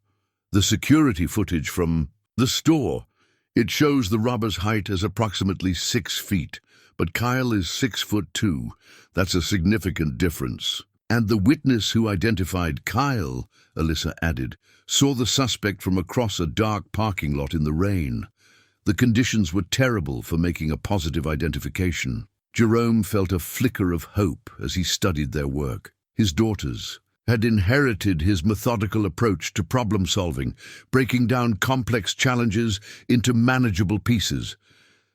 "The security footage from the store. It shows the robber's height as approximately 6 feet, but Kyle is 6'2". That's a significant difference. And the witness who identified Kyle," Alyssa added, "saw the suspect from across a dark parking lot in the rain. The conditions were terrible for making a positive identification." Jerome felt a flicker of hope as he studied their work. His daughters had inherited his methodical approach to problem-solving, breaking down complex challenges into manageable pieces.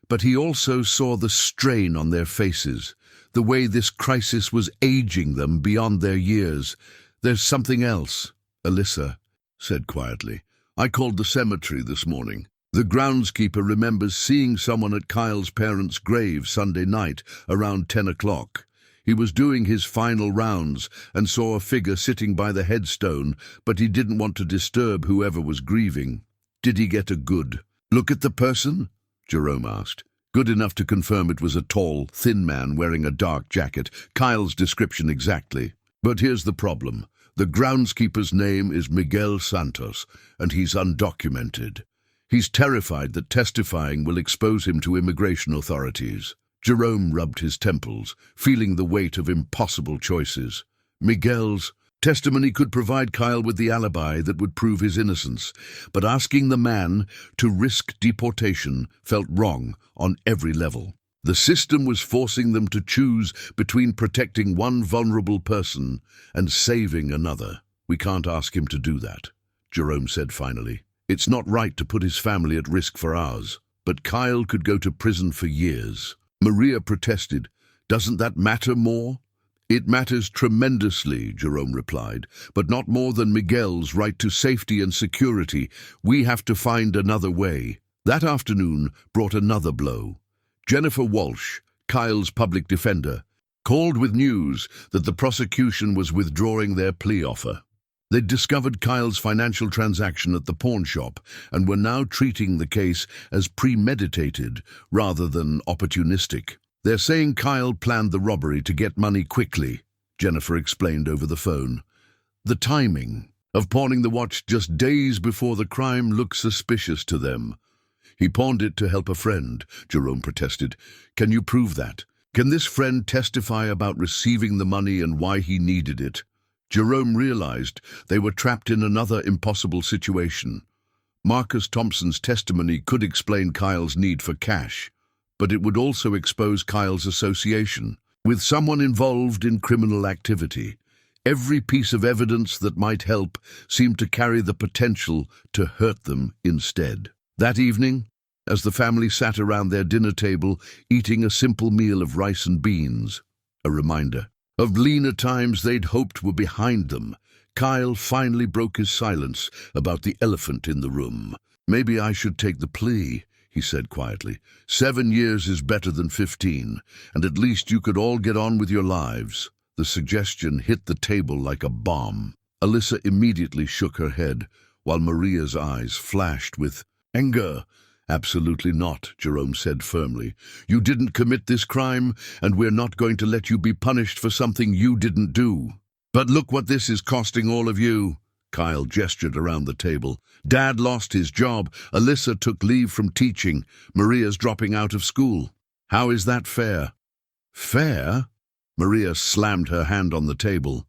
But he also saw the strain on their faces, the way this crisis was aging them beyond their years. "There's something else," Alyssa said quietly. "I called the cemetery this morning. The groundskeeper remembers seeing someone at Kyle's parents' grave Sunday night around 10 o'clock. He was doing his final rounds and saw a figure sitting by the headstone, but he didn't want to disturb whoever was grieving." "Did he get a good look at the person?" Jerome asked. "Good enough to confirm it was a tall, thin man wearing a dark jacket, Kyle's description exactly. But here's the problem. The groundskeeper's name is Miguel Santos, and he's undocumented. He's terrified that testifying will expose him to immigration authorities." Jerome rubbed his temples, feeling the weight of impossible choices. Miguel's testimony could provide Kyle with the alibi that would prove his innocence, but asking the man to risk deportation felt wrong on every level. The system was forcing them to choose between protecting one vulnerable person and saving another. We can't ask him to do that, Jerome said finally. It's not right to put his family at risk for ours. But Kyle could go to prison for years. Maria protested. Doesn't that matter more? It matters tremendously, Jerome replied, but not more than Miguel's right to safety and security. We have to find another way. That afternoon brought another blow. Jennifer Walsh, Kyle's public defender, called with news that the prosecution was withdrawing their plea offer. They'd discovered Kyle's financial transaction at the pawn shop and were now treating the case as premeditated rather than opportunistic. They're saying Kyle planned the robbery to get money quickly, Jennifer explained over the phone. The timing of pawning the watch just days before the crime looked suspicious to them. He pawned it to help a friend, Jerome protested. Can you prove that? Can this friend testify about receiving the money and why he needed it? Jerome realized they were trapped in another impossible situation. Marcus Thompson's testimony could explain Kyle's need for cash, but it would also expose Kyle's association with someone involved in criminal activity. Every piece of evidence that might help seemed to carry the potential to hurt them instead. That evening, as the family sat around their dinner table eating a simple meal of rice and beans, a reminder of leaner times they'd hoped were behind them, Kyle finally broke his silence about the elephant in the room. Maybe I should take the plea, he said quietly. 7 years is better than 15, and at least you could all get on with your lives. The suggestion hit the table like a bomb. Alyssa immediately shook her head, while Maria's eyes flashed with anger. Absolutely not, Jerome said firmly. You didn't commit this crime, and we're not going to let you be punished for something you didn't do. But look what this is costing all of you. Kyle gestured around the table. Dad lost his job. Alyssa took leave from teaching. Maria's dropping out of school. How is that fair? Fair? Maria slammed her hand on the table.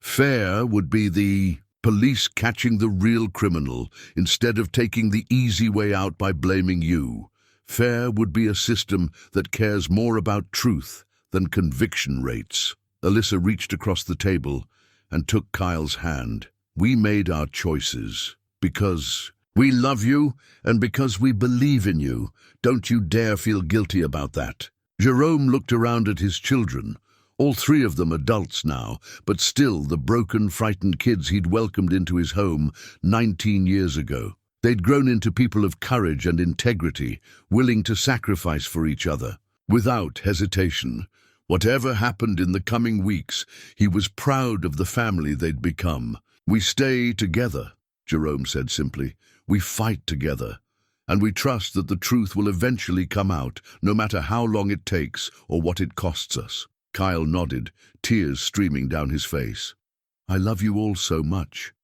Fair would be the police catching the real criminal instead of taking the easy way out by blaming you. Fair would be a system that cares more about truth than conviction rates. Alyssa reached across the table and took Kyle's hand. We made our choices because we love you and because we believe in you. Don't you dare feel guilty about that. Jerome looked around at his children. All 3 of them adults now, but still the broken, frightened kids he'd welcomed into his home 19 years ago. They'd grown into people of courage and integrity, willing to sacrifice for each other, without hesitation. Whatever happened in the coming weeks, he was proud of the family they'd become. We stay together, Jerome said simply. We fight together, and we trust that the truth will eventually come out, no matter how long it takes or what it costs us. Kyle nodded, tears streaming down his face. I love you all so much.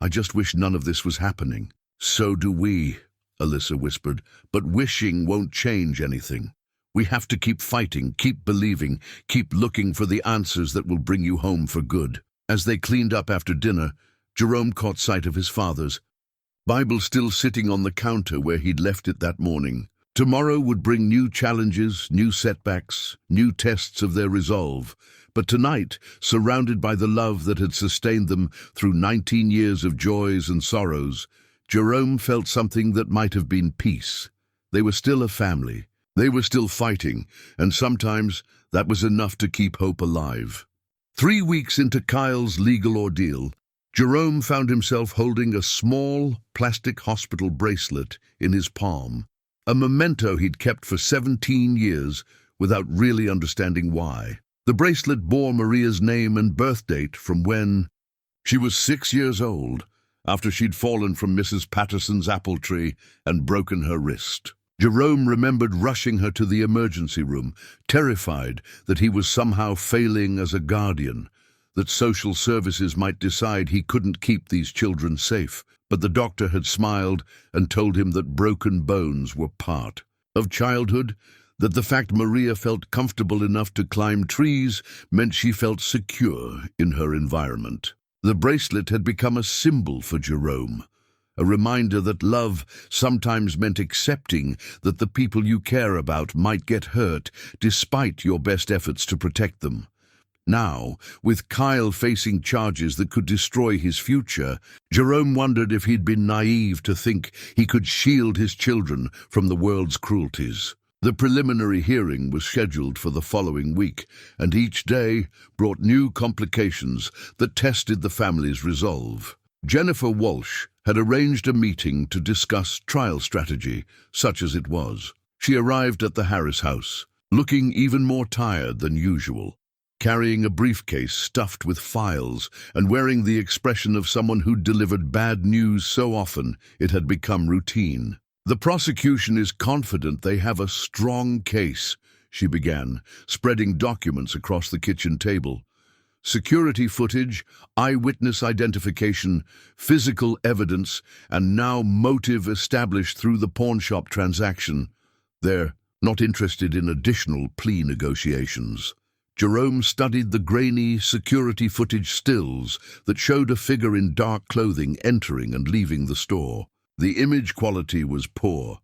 I just wish none of this was happening. So do we, Alyssa whispered, but wishing won't change anything. We have to keep fighting, keep believing, keep looking for the answers that will bring you home for good. As they cleaned up after dinner, Jerome caught sight of his father's Bible still sitting on the counter where he'd left it that morning. Tomorrow would bring new challenges, new setbacks, new tests of their resolve. But tonight, surrounded by the love that had sustained them through 19 years of joys and sorrows, Jerome felt something that might have been peace. They were still a family. They were still fighting, and sometimes that was enough to keep hope alive. 3 weeks into Kyle's legal ordeal, Jerome found himself holding a small plastic hospital bracelet in his palm, a memento he'd kept for 17 years without really understanding why. The bracelet bore Maria's name and birth date from when she was 6 years old, after she'd fallen from Mrs. Patterson's apple tree and broken her wrist. Jerome remembered rushing her to the emergency room, terrified that he was somehow failing as a guardian, that social services might decide he couldn't keep these children safe. But the doctor had smiled and told him that broken bones were part of childhood, that the fact Maria felt comfortable enough to climb trees meant she felt secure in her environment. The bracelet had become a symbol for Jerome, a reminder that love sometimes meant accepting that the people you care about might get hurt despite your best efforts to protect them. Now, with Kyle facing charges that could destroy his future, Jerome wondered if he'd been naive to think he could shield his children from the world's cruelties. The preliminary hearing was scheduled for the following week, and each day brought new complications that tested the family's resolve. Jennifer Walsh had arranged a meeting to discuss trial strategy, such as it was. She arrived at the Harris house, looking even more tired than usual, carrying a briefcase stuffed with files and wearing the expression of someone who'd delivered bad news so often it had become routine. "The prosecution is confident they have a strong case," she began, spreading documents across the kitchen table. Security footage, eyewitness identification, physical evidence, and now motive established through the pawnshop transaction. They're not interested in additional plea negotiations. Jerome studied the grainy security footage stills that showed a figure in dark clothing entering and leaving the store. The image quality was poor,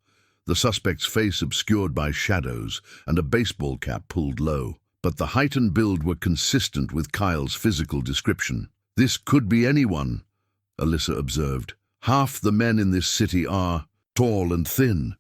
the suspect's face obscured by shadows and a baseball cap pulled low. But the height and build were consistent with Kyle's physical description. "This could be anyone," Alyssa observed. "Half the men in this city are tall and thin."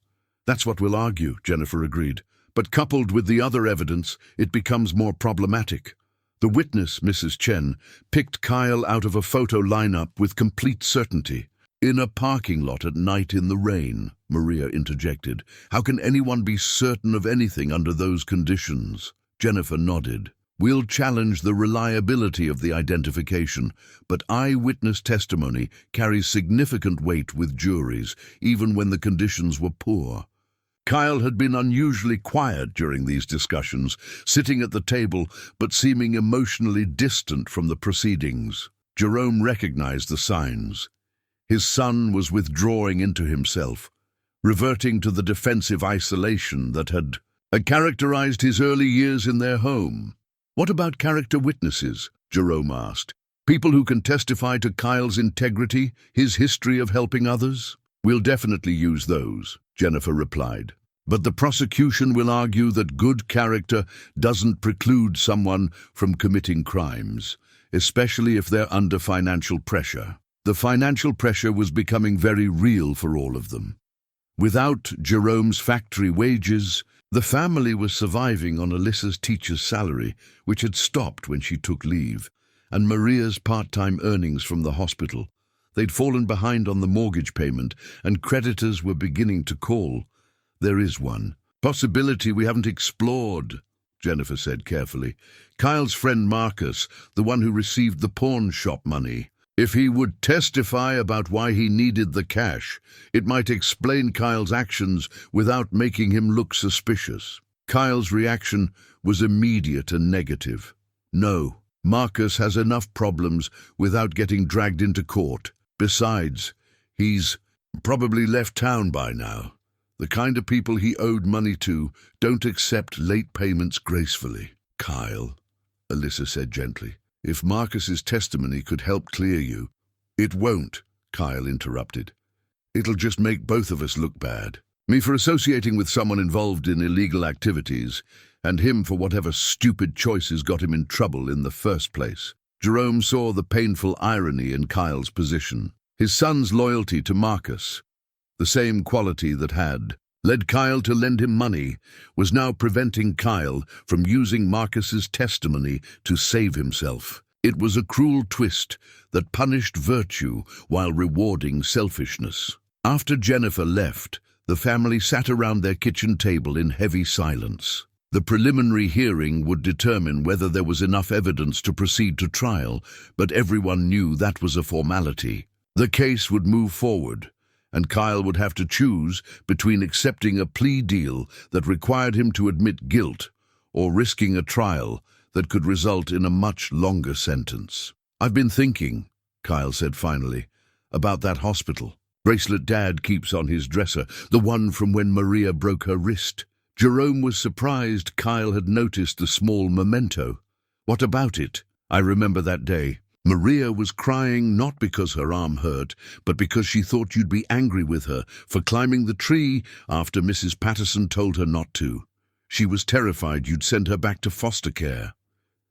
"That's what we'll argue," Jennifer agreed. "But coupled with the other evidence, it becomes more problematic." The witness, Mrs. Chen, picked Kyle out of a photo lineup with complete certainty. "In a parking lot at night in the rain," Maria interjected. "How can anyone be certain of anything under those conditions?" Jennifer nodded. "We'll challenge the reliability of the identification, but eyewitness testimony carries significant weight with juries, even when the conditions were poor." Kyle had been unusually quiet during these discussions, sitting at the table but seeming emotionally distant from the proceedings. Jerome recognized the signs. His son was withdrawing into himself, reverting to the defensive isolation that had characterized his early years in their home. "What about character witnesses?" Jerome asked. "People who can testify to Kyle's integrity, his history of helping others?" "We'll definitely use those," Jennifer replied. "But the prosecution will argue that good character doesn't preclude someone from committing crimes, especially if they're under financial pressure." The financial pressure was becoming very real for all of them. Without Jerome's factory wages, the family was surviving on Alyssa's teacher's salary, which had stopped when she took leave, and Maria's part-time earnings from the hospital. They'd fallen behind on the mortgage payment, and creditors were beginning to call. "There is one possibility we haven't explored," Jennifer said carefully. "Kyle's friend Marcus, the one who received the pawn shop money. If he would testify about why he needed the cash, it might explain Kyle's actions without making him look suspicious." Kyle's reaction was immediate and negative. "No, Marcus has enough problems without getting dragged into court. Besides, he's probably left town by now. The kind of people he owed money to don't accept late payments gracefully." "Kyle," Alyssa said gently, "if Marcus's testimony could help clear you—" "It won't," Kyle interrupted. "It'll just make both of us look bad. Me for associating with someone involved in illegal activities, and him for whatever stupid choices got him in trouble in the first place." Jerome saw the painful irony in Kyle's position. His son's loyalty to Marcus, the same quality that had led Kyle to lend him money, was now preventing Kyle from using Marcus's testimony to save himself. It was a cruel twist that punished virtue while rewarding selfishness. After Jennifer left, the family sat around their kitchen table in heavy silence. The preliminary hearing would determine whether there was enough evidence to proceed to trial, but everyone knew that was a formality. The case would move forward, and Kyle would have to choose between accepting a plea deal that required him to admit guilt or risking a trial that could result in a much longer sentence. "I've been thinking," Kyle said finally, "about that hospital bracelet Dad keeps on his dresser, the one from when Maria broke her wrist." Jerome was surprised Kyle had noticed the small memento. "What about it?" "I remember that day. Maria was crying not because her arm hurt, but because she thought you'd be angry with her for climbing the tree after Mrs. Patterson told her not to. She was terrified you'd send her back to foster care."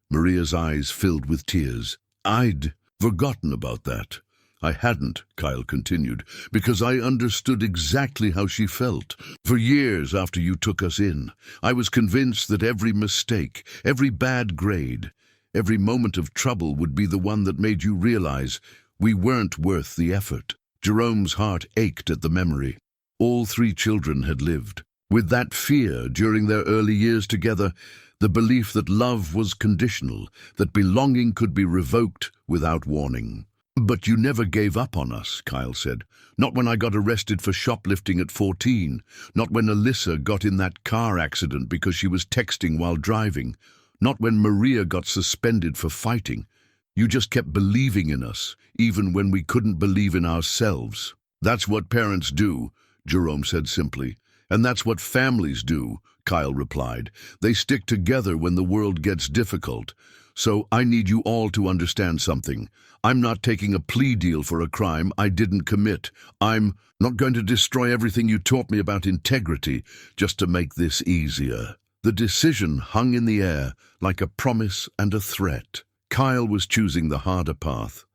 Maria's eyes filled with tears. I'd forgotten about that. I hadn't, Kyle continued, because I understood exactly how she felt. For years after you took us in, I was convinced that every mistake, every bad grade, every moment of trouble would be the one that made you realize we weren't worth the effort. Jerome's heart ached at the memory. All three children had lived with that fear during their early years together, the belief that love was conditional, that belonging could be revoked without warning. But you never gave up on us, Kyle said. Not when I got arrested for shoplifting at 14. Not when Alyssa got in that car accident because she was texting while driving. Not when Maria got suspended for fighting. You just kept believing in us, even when we couldn't believe in ourselves. That's what parents do, Jerome said simply. And that's what families do, Kyle replied. They stick together when the world gets difficult. So I need you all to understand something. I'm not taking a plea deal for a crime I didn't commit. I'm not going to destroy everything you taught me about integrity just to make this easier. The decision hung in the air like a promise and a threat. Kyle was choosing the harder path,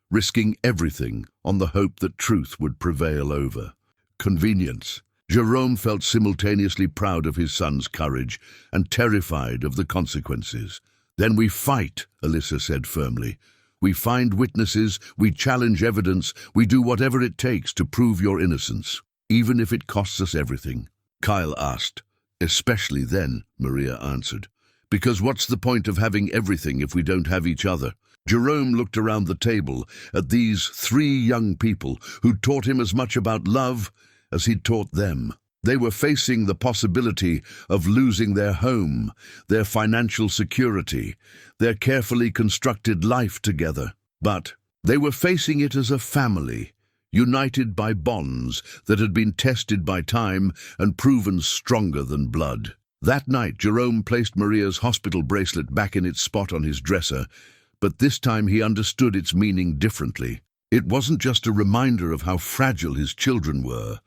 risking everything on the hope that truth would prevail over convenience. Jerome felt simultaneously proud of his son's courage and terrified of the consequences. Then we fight, Alyssa said firmly. We find witnesses, we challenge evidence, we do whatever it takes to prove your innocence, even if it costs us everything. Kyle asked. Especially then, Maria answered. Because what's the point of having everything if we don't have each other? Jerome looked around the table at these three young people who taught him as much about love as he'd taught them. They were facing the possibility of losing their home, their financial security, their carefully constructed life together. But they were facing it as a family, united by bonds that had been tested by time and proven stronger than blood. That night, Jerome placed Maria's hospital bracelet back in its spot on his dresser, but this time he understood its meaning differently. It wasn't just a reminder of how fragile his children were,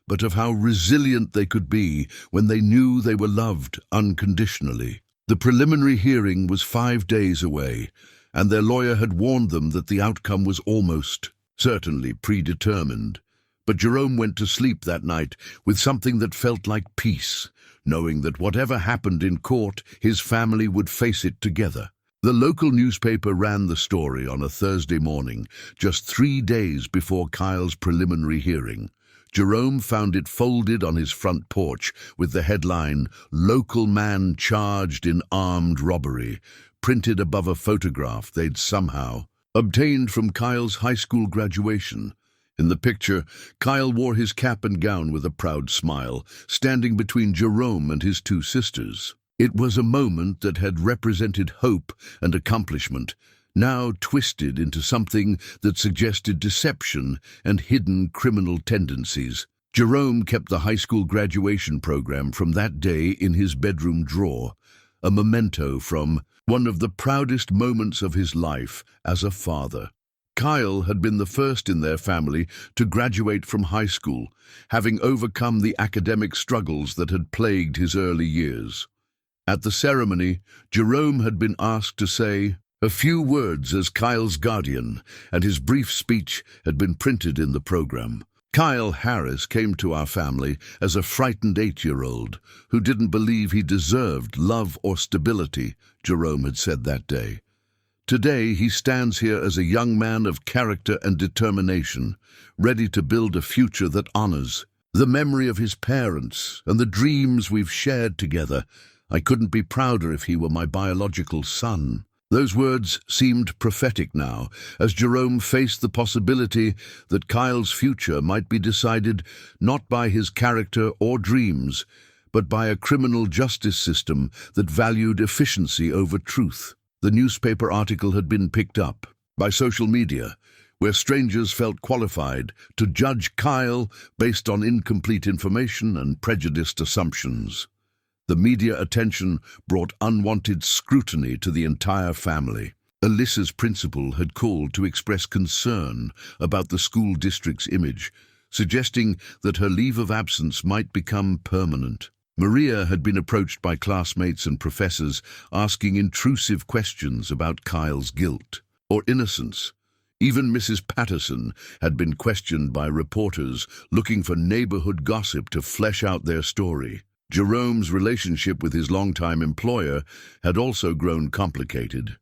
but of how resilient they could be when they knew they were loved unconditionally. The preliminary hearing was 5 days away, and their lawyer had warned them that the outcome was almost certainly predetermined. But Jerome went to sleep that night with something that felt like peace, knowing that whatever happened in court, his family would face it together. The local newspaper ran the story on a Thursday morning, just 3 days before Kyle's preliminary hearing. Jerome found it folded on his front porch with the headline, "Local Man Charged in Armed Robbery," printed above a photograph they'd somehow obtained from Kyle's high school graduation. In the picture, Kyle wore his cap and gown with a proud smile, standing between Jerome and his 2 sisters. It was a moment that had represented hope and accomplishment, now twisted into something that suggested deception and hidden criminal tendencies. Jerome kept the high school graduation program from that day in his bedroom drawer, a memento from one of the proudest moments of his life as a father. Kyle had been the first in their family to graduate from high school, having overcome the academic struggles that had plagued his early years. At the ceremony, Jerome had been asked to say a few words as Kyle's guardian, and his brief speech had been printed in the program. Kyle Harris came to our family as a frightened 8-year-old who didn't believe he deserved love or stability, Jerome had said that day. Today he stands here as a young man of character and determination, ready to build a future that honors the memory of his parents and the dreams we've shared together. I couldn't be prouder if he were my biological son. Those words seemed prophetic now, as Jerome faced the possibility that Kyle's future might be decided not by his character or dreams, but by a criminal justice system that valued efficiency over truth. The newspaper article had been picked up by social media, where strangers felt qualified to judge Kyle based on incomplete information and prejudiced assumptions. The media attention brought unwanted scrutiny to the entire family. Alyssa's principal had called to express concern about the school district's image, suggesting that her leave of absence might become permanent. Maria had been approached by classmates and professors asking intrusive questions about Kyle's guilt or innocence. Even Mrs. Patterson had been questioned by reporters looking for neighborhood gossip to flesh out their story. Jerome's relationship with his longtime employer had also grown complicated.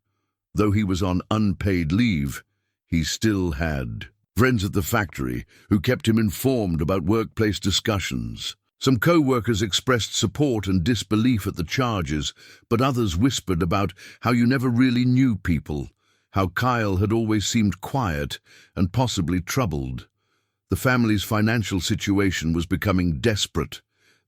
Though he was on unpaid leave, he still had friends at the factory who kept him informed about workplace discussions. Some co-workers expressed support and disbelief at the charges, but others whispered about how you never really knew people, how Kyle had always seemed quiet and possibly troubled. The family's financial situation was becoming desperate.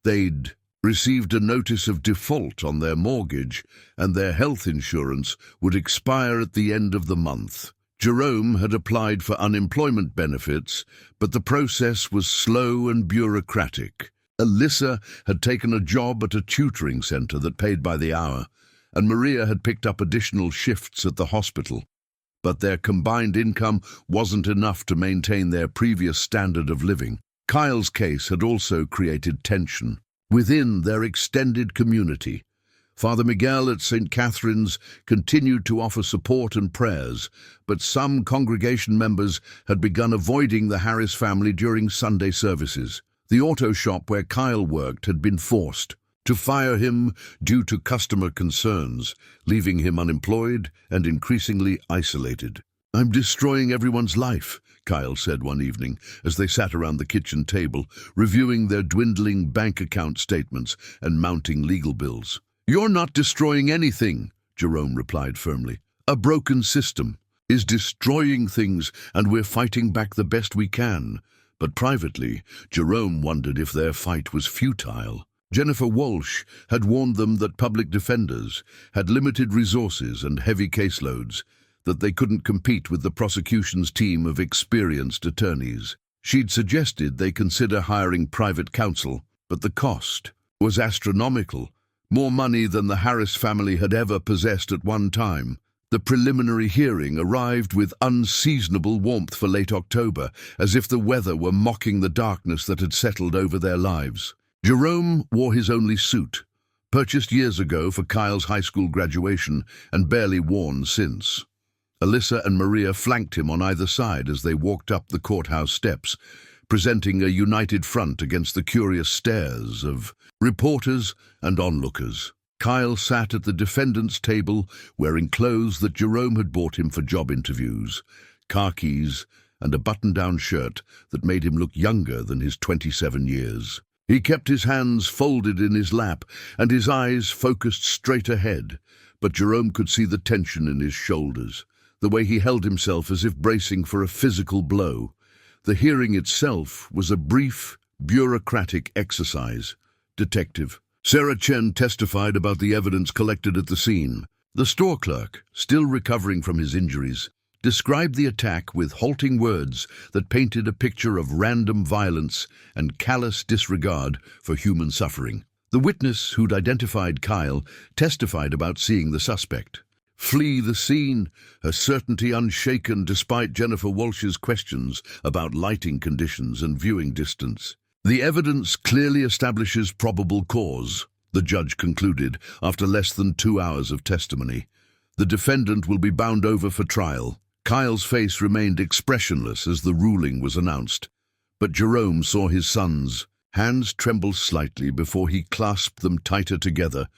They'd received a notice of default on their mortgage, and their health insurance would expire at the end of the month. Jerome had applied for unemployment benefits, but the process was slow and bureaucratic. Alyssa had taken a job at a tutoring center that paid by the hour, and Maria had picked up additional shifts at the hospital. But their combined income wasn't enough to maintain their previous standard of living. Kyle's case had also created tension within their extended community. Father Miguel at St. Catherine's continued to offer support and prayers, but some congregation members had begun avoiding the Harris family during Sunday services. The auto shop where Kyle worked had been forced to fire him due to customer concerns, leaving him unemployed and increasingly isolated. "I'm destroying everyone's life," Kyle said one evening as they sat around the kitchen table, reviewing their dwindling bank account statements and mounting legal bills. "You're not destroying anything," Jerome replied firmly. "A broken system is destroying things, and we're fighting back the best we can." But privately, Jerome wondered if their fight was futile. Jennifer Walsh had warned them that public defenders had limited resources and heavy caseloads, that they couldn't compete with the prosecution's team of experienced attorneys. She'd suggested they consider hiring private counsel, but the cost was astronomical, more money than the Harris family had ever possessed at one time. The preliminary hearing arrived with unseasonable warmth for late October, as if the weather were mocking the darkness that had settled over their lives. Jerome wore his only suit, purchased years ago for Kyle's high school graduation and barely worn since. Alyssa and Maria flanked him on either side as they walked up the courthouse steps, presenting a united front against the curious stares of reporters and onlookers. Kyle sat at the defendant's table, wearing clothes that Jerome had bought him for job interviews, khakis and a button-down shirt that made him look younger than his 27 years. He kept his hands folded in his lap and his eyes focused straight ahead, but Jerome could see the tension in his shoulders, the way he held himself as if bracing for a physical blow. The hearing itself was a brief, bureaucratic exercise. Detective Sarah Chen testified about the evidence collected at the scene. The store clerk, still recovering from his injuries, described the attack with halting words that painted a picture of random violence and callous disregard for human suffering. The witness who'd identified Kyle testified about seeing the suspect flee the scene, her certainty unshaken despite Jennifer Walsh's questions about lighting conditions and viewing distance. "The evidence clearly establishes probable cause," the judge concluded after less than 2 hours of testimony. "The defendant will be bound over for trial." Kyle's face remained expressionless as the ruling was announced, but Jerome saw his son's hands tremble slightly before he clasped them tighter together.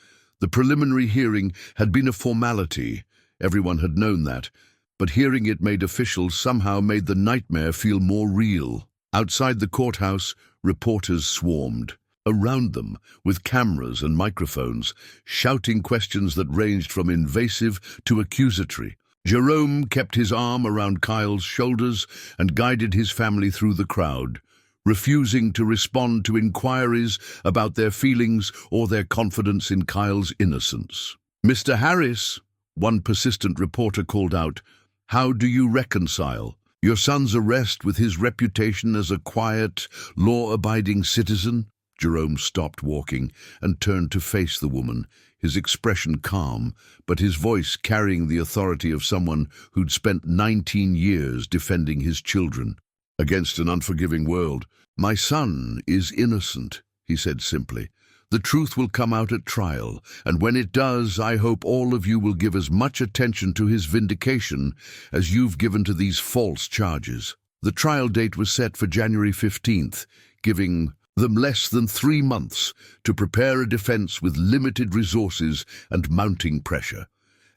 The preliminary hearing had been a formality. Everyone had known that, but hearing it made official somehow made the nightmare feel more real. Outside the courthouse, reporters swarmed around them with cameras and microphones, shouting questions that ranged from invasive to accusatory. Jerome kept his arm around Kyle's shoulders and guided his family through the crowd, refusing to respond to inquiries about their feelings or their confidence in Kyle's innocence. "Mr. Harris," one persistent reporter called out, "how do you reconcile your son's arrest with his reputation as a quiet, law-abiding citizen?" Jerome stopped walking and turned to face the woman, his expression calm, but his voice carrying the authority of someone who'd spent 19 years defending his children against an unforgiving world. "My son is innocent," he said simply. The truth will come out at trial, and when it does, I hope all of you will give as much attention to his vindication as you've given to these false charges. The trial date was set for January 15th, giving them less than 3 months to prepare a defense with limited resources and mounting pressure.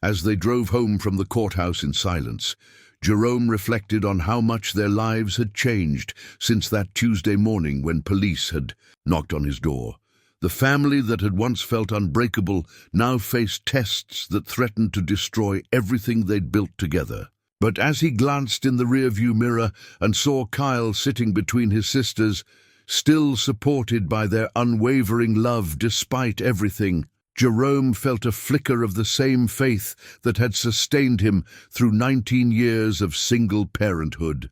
As they drove home from the courthouse in silence, Jerome reflected on how much their lives had changed since that Tuesday morning when police had knocked on his door. The family that had once felt unbreakable now faced tests that threatened to destroy everything they'd built together. But as he glanced in the rearview mirror and saw Kyle sitting between his sisters, still supported by their unwavering love despite everything, Jerome felt a flicker of the same faith that had sustained him through 19 years of single parenthood.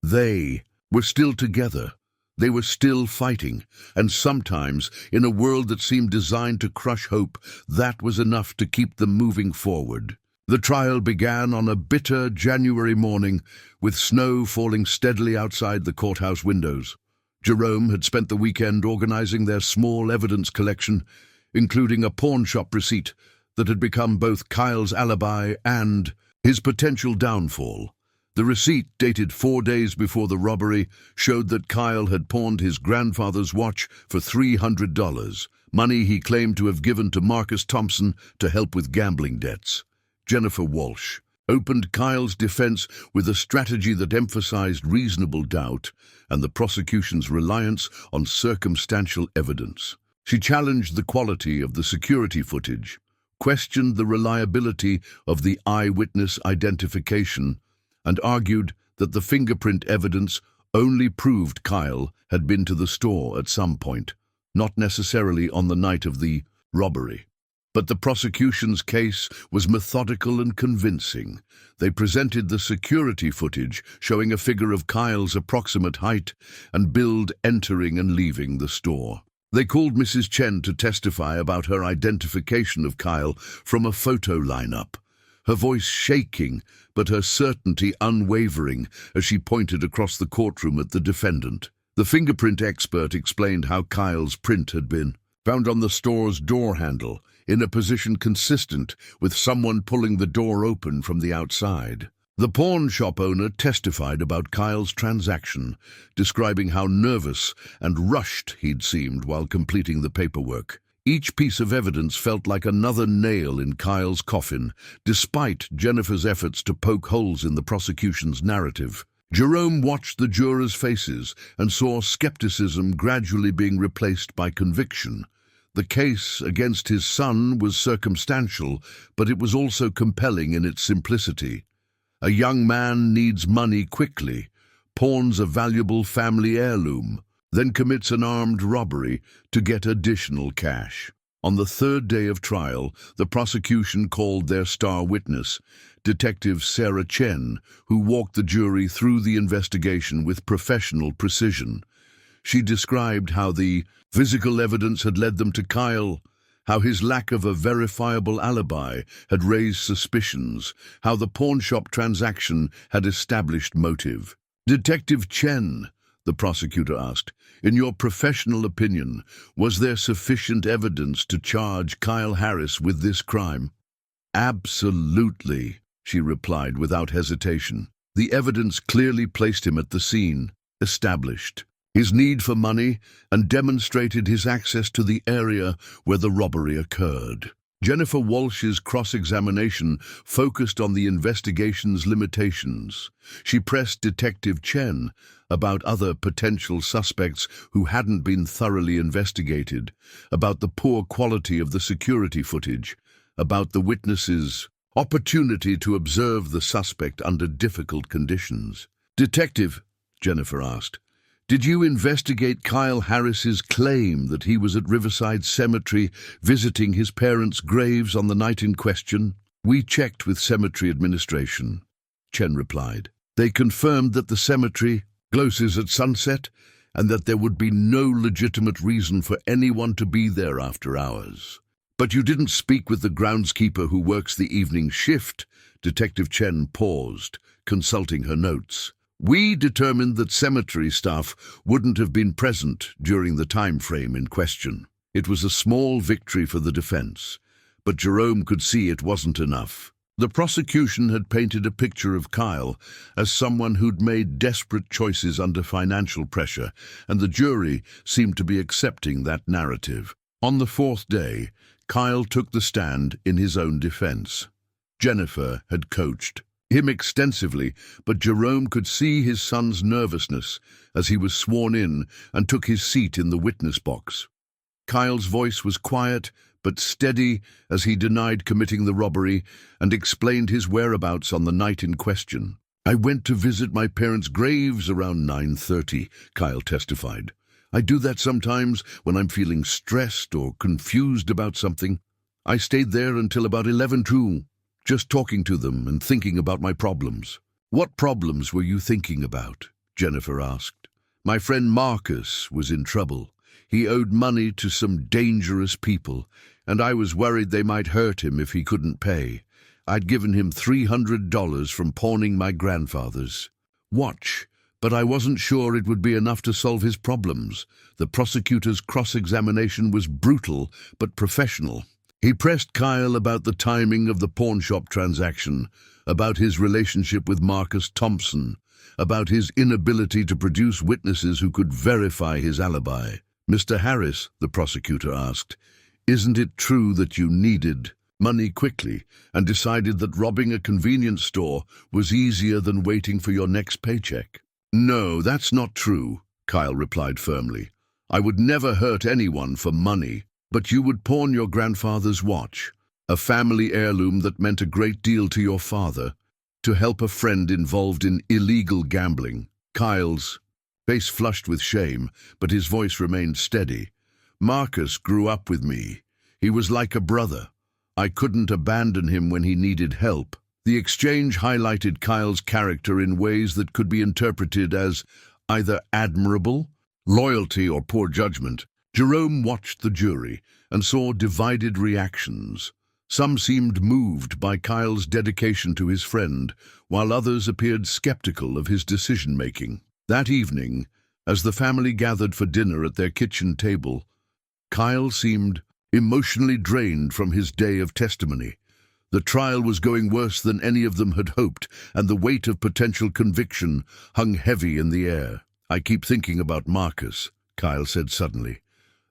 They were still together. They were still fighting, and sometimes, in a world that seemed designed to crush hope, that was enough to keep them moving forward. The trial began on a bitter January morning, with snow falling steadily outside the courthouse windows. Jerome had spent the weekend organizing their small evidence collection, including a pawn shop receipt that had become both Kyle's alibi and his potential downfall. The receipt, dated 4 days before the robbery, showed that Kyle had pawned his grandfather's watch for $300, money he claimed to have given to Marcus Thompson to help with gambling debts. Jennifer Walsh opened Kyle's defense with a strategy that emphasized reasonable doubt and the prosecution's reliance on circumstantial evidence. She challenged the quality of the security footage, questioned the reliability of the eyewitness identification, and argued that the fingerprint evidence only proved Kyle had been to the store at some point, not necessarily on the night of the robbery. But the prosecution's case was methodical and convincing. They presented the security footage showing a figure of Kyle's approximate height and build entering and leaving the store. They called Mrs. Chen to testify about her identification of Kyle from a photo lineup, her voice shaking but her certainty unwavering as she pointed across the courtroom at the defendant. The fingerprint expert explained how Kyle's print had been found on the store's door handle, in a position consistent with someone pulling the door open from the outside. The pawn shop owner testified about Kyle's transaction, describing how nervous and rushed he'd seemed while completing the paperwork. Each piece of evidence felt like another nail in Kyle's coffin, despite Jennifer's efforts to poke holes in the prosecution's narrative. Jerome watched the jurors' faces and saw skepticism gradually being replaced by conviction. The case against his son was circumstantial, but it was also compelling in its simplicity. A young man needs money quickly, pawns a valuable family heirloom, then commits an armed robbery to get additional cash. On the 3rd day of trial, the prosecution called their star witness, Detective Sarah Chen, who walked the jury through the investigation with professional precision. She described how the physical evidence had led them to Kyle, how his lack of a verifiable alibi had raised suspicions, how the pawnshop transaction had established motive. "Detective Chen," the prosecutor asked, "in your professional opinion, was there sufficient evidence to charge Kyle Harris with this crime?" "Absolutely," she replied without hesitation. "The evidence clearly placed him at the scene, established his need for money, and demonstrated his access to the area where the robbery occurred." Jennifer Walsh's cross-examination focused on the investigation's limitations. She pressed Detective Chen about other potential suspects who hadn't been thoroughly investigated, about the poor quality of the security footage, about the witnesses' opportunity to observe the suspect under difficult conditions. "Detective," Jennifer asked, "did you investigate Kyle Harris's claim that he was at Riverside Cemetery visiting his parents' graves on the night in question?" "We checked with cemetery administration," Chen replied. "They confirmed that the cemetery closes at sunset and that there would be no legitimate reason for anyone to be there after hours." "But you didn't speak with the groundskeeper who works the evening shift?" Detective Chen paused, consulting her notes. "We determined that cemetery staff wouldn't have been present during the time frame in question." It was a small victory for the defense, but Jerome could see it wasn't enough. The prosecution had painted a picture of Kyle as someone who'd made desperate choices under financial pressure, and the jury seemed to be accepting that narrative. On the fourth day, Kyle took the stand in his own defense. Jennifer had coached him extensively, but Jerome could see his son's nervousness as he was sworn in and took his seat in the witness box. Kyle's voice was quiet but steady as he denied committing the robbery and explained his whereabouts on the night in question. "I went to visit my parents' graves around 9:30, Kyle testified. "I do that sometimes when I'm feeling stressed or confused about something. I stayed there until about 11 too, just talking to them and thinking about my problems." "What problems were you thinking about?" Jennifer asked. "My friend Marcus was in trouble. He owed money to some dangerous people, and I was worried they might hurt him if he couldn't pay. I'd given him $300 from pawning my grandfather's watch, but I wasn't sure it would be enough to solve his problems." The prosecutor's cross-examination was brutal but professional. He pressed Kyle about the timing of the pawnshop transaction, about his relationship with Marcus Thompson, about his inability to produce witnesses who could verify his alibi. "Mr. Harris," the prosecutor asked, "isn't it true that you needed money quickly and decided that robbing a convenience store was easier than waiting for your next paycheck?" "No, that's not true," Kyle replied firmly. "I would never hurt anyone for money. But you would pawn your grandfather's watch, a family heirloom that meant a great deal to your father, to help a friend involved in illegal gambling." Kyle's face flushed with shame, but his voice remained steady. "Marcus grew up with me. He was like a brother. I couldn't abandon him when he needed help." The exchange highlighted Kyle's character in ways that could be interpreted as either admirable, loyalty, or poor judgment. Jerome watched the jury and saw divided reactions. Some seemed moved by Kyle's dedication to his friend, while others appeared skeptical of his decision-making. That evening, as the family gathered for dinner at their kitchen table, Kyle seemed emotionally drained from his day of testimony. The trial was going worse than any of them had hoped, and the weight of potential conviction hung heavy in the air. "I keep thinking about Marcus," Kyle said suddenly.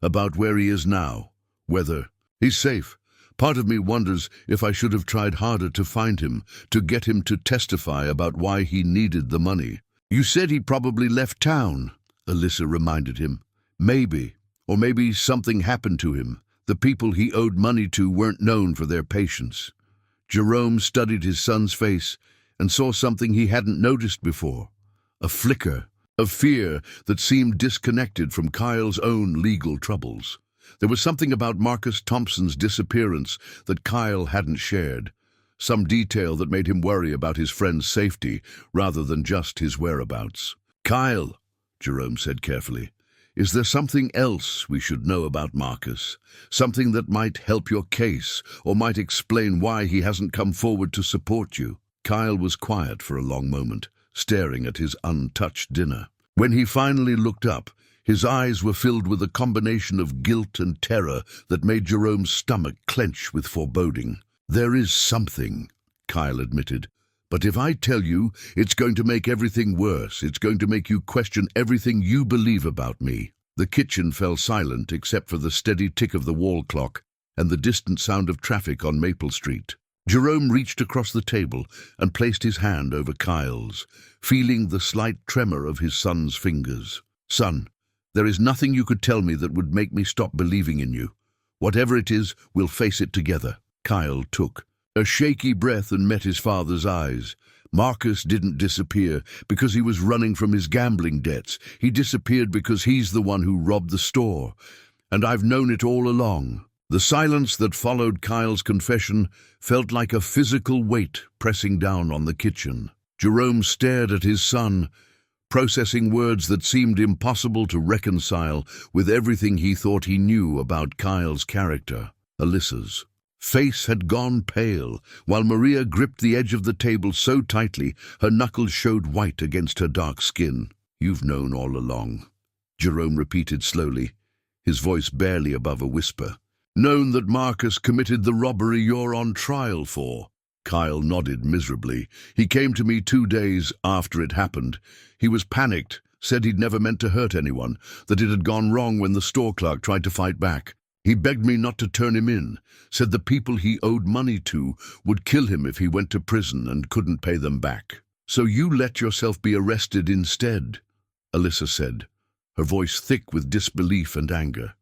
"About where he is now, whether he's safe. Part of me wonders if I should have tried harder to find him, to get him to testify about why he needed the money." "You said he probably left town," Alyssa reminded him. "Maybe, or maybe something happened to him. The people he owed money to weren't known for their patience." Jerome studied his son's face and saw something he hadn't noticed before, a flicker of fear that seemed disconnected from Kyle's own legal troubles. There was something about Marcus Thompson's disappearance that Kyle hadn't shared, some detail that made him worry about his friend's safety rather than just his whereabouts. "Kyle," Jerome said carefully, "is there something else we should know about Marcus? Something that might help your case or might explain why he hasn't come forward to support you?" Kyle was quiet for a long moment, staring at his untouched dinner. When he finally looked up, his eyes were filled with a combination of guilt and terror that made Jerome's stomach clench with foreboding. "There is something," Kyle admitted, "but if I tell you, it's going to make everything worse. It's going to make you question everything you believe about me." The kitchen fell silent except for the steady tick of the wall clock and the distant sound of traffic on Maple Street. Jerome reached across the table and placed his hand over Kyle's, feeling the slight tremor of his son's fingers. "Son, there is nothing you could tell me that would make me stop believing in you. Whatever it is, we'll face it together." Kyle took a shaky breath and met his father's eyes. "Marcus didn't disappear because he was running from his gambling debts. He disappeared because he's the one who robbed the store. And I've known it all along." The silence that followed Kyle's confession felt like a physical weight pressing down on the kitchen. Jerome stared at his son, processing words that seemed impossible to reconcile with everything he thought he knew about Kyle's character. Alyssa's face had gone pale, while Maria gripped the edge of the table so tightly her knuckles showed white against her dark skin. "You've known all along," Jerome repeated slowly. his voice barely above a whisper. "Known that Marcus committed the robbery you're on trial for." Kyle nodded miserably. "He came to me 2 days after it happened. He was panicked, said he'd never meant to hurt anyone, that it had gone wrong when the store clerk tried to fight back. He begged me not to turn him in, said the people he owed money to would kill him if he went to prison and couldn't pay them back. So you let yourself be arrested instead," Alyssa said, her voice thick with disbelief and anger.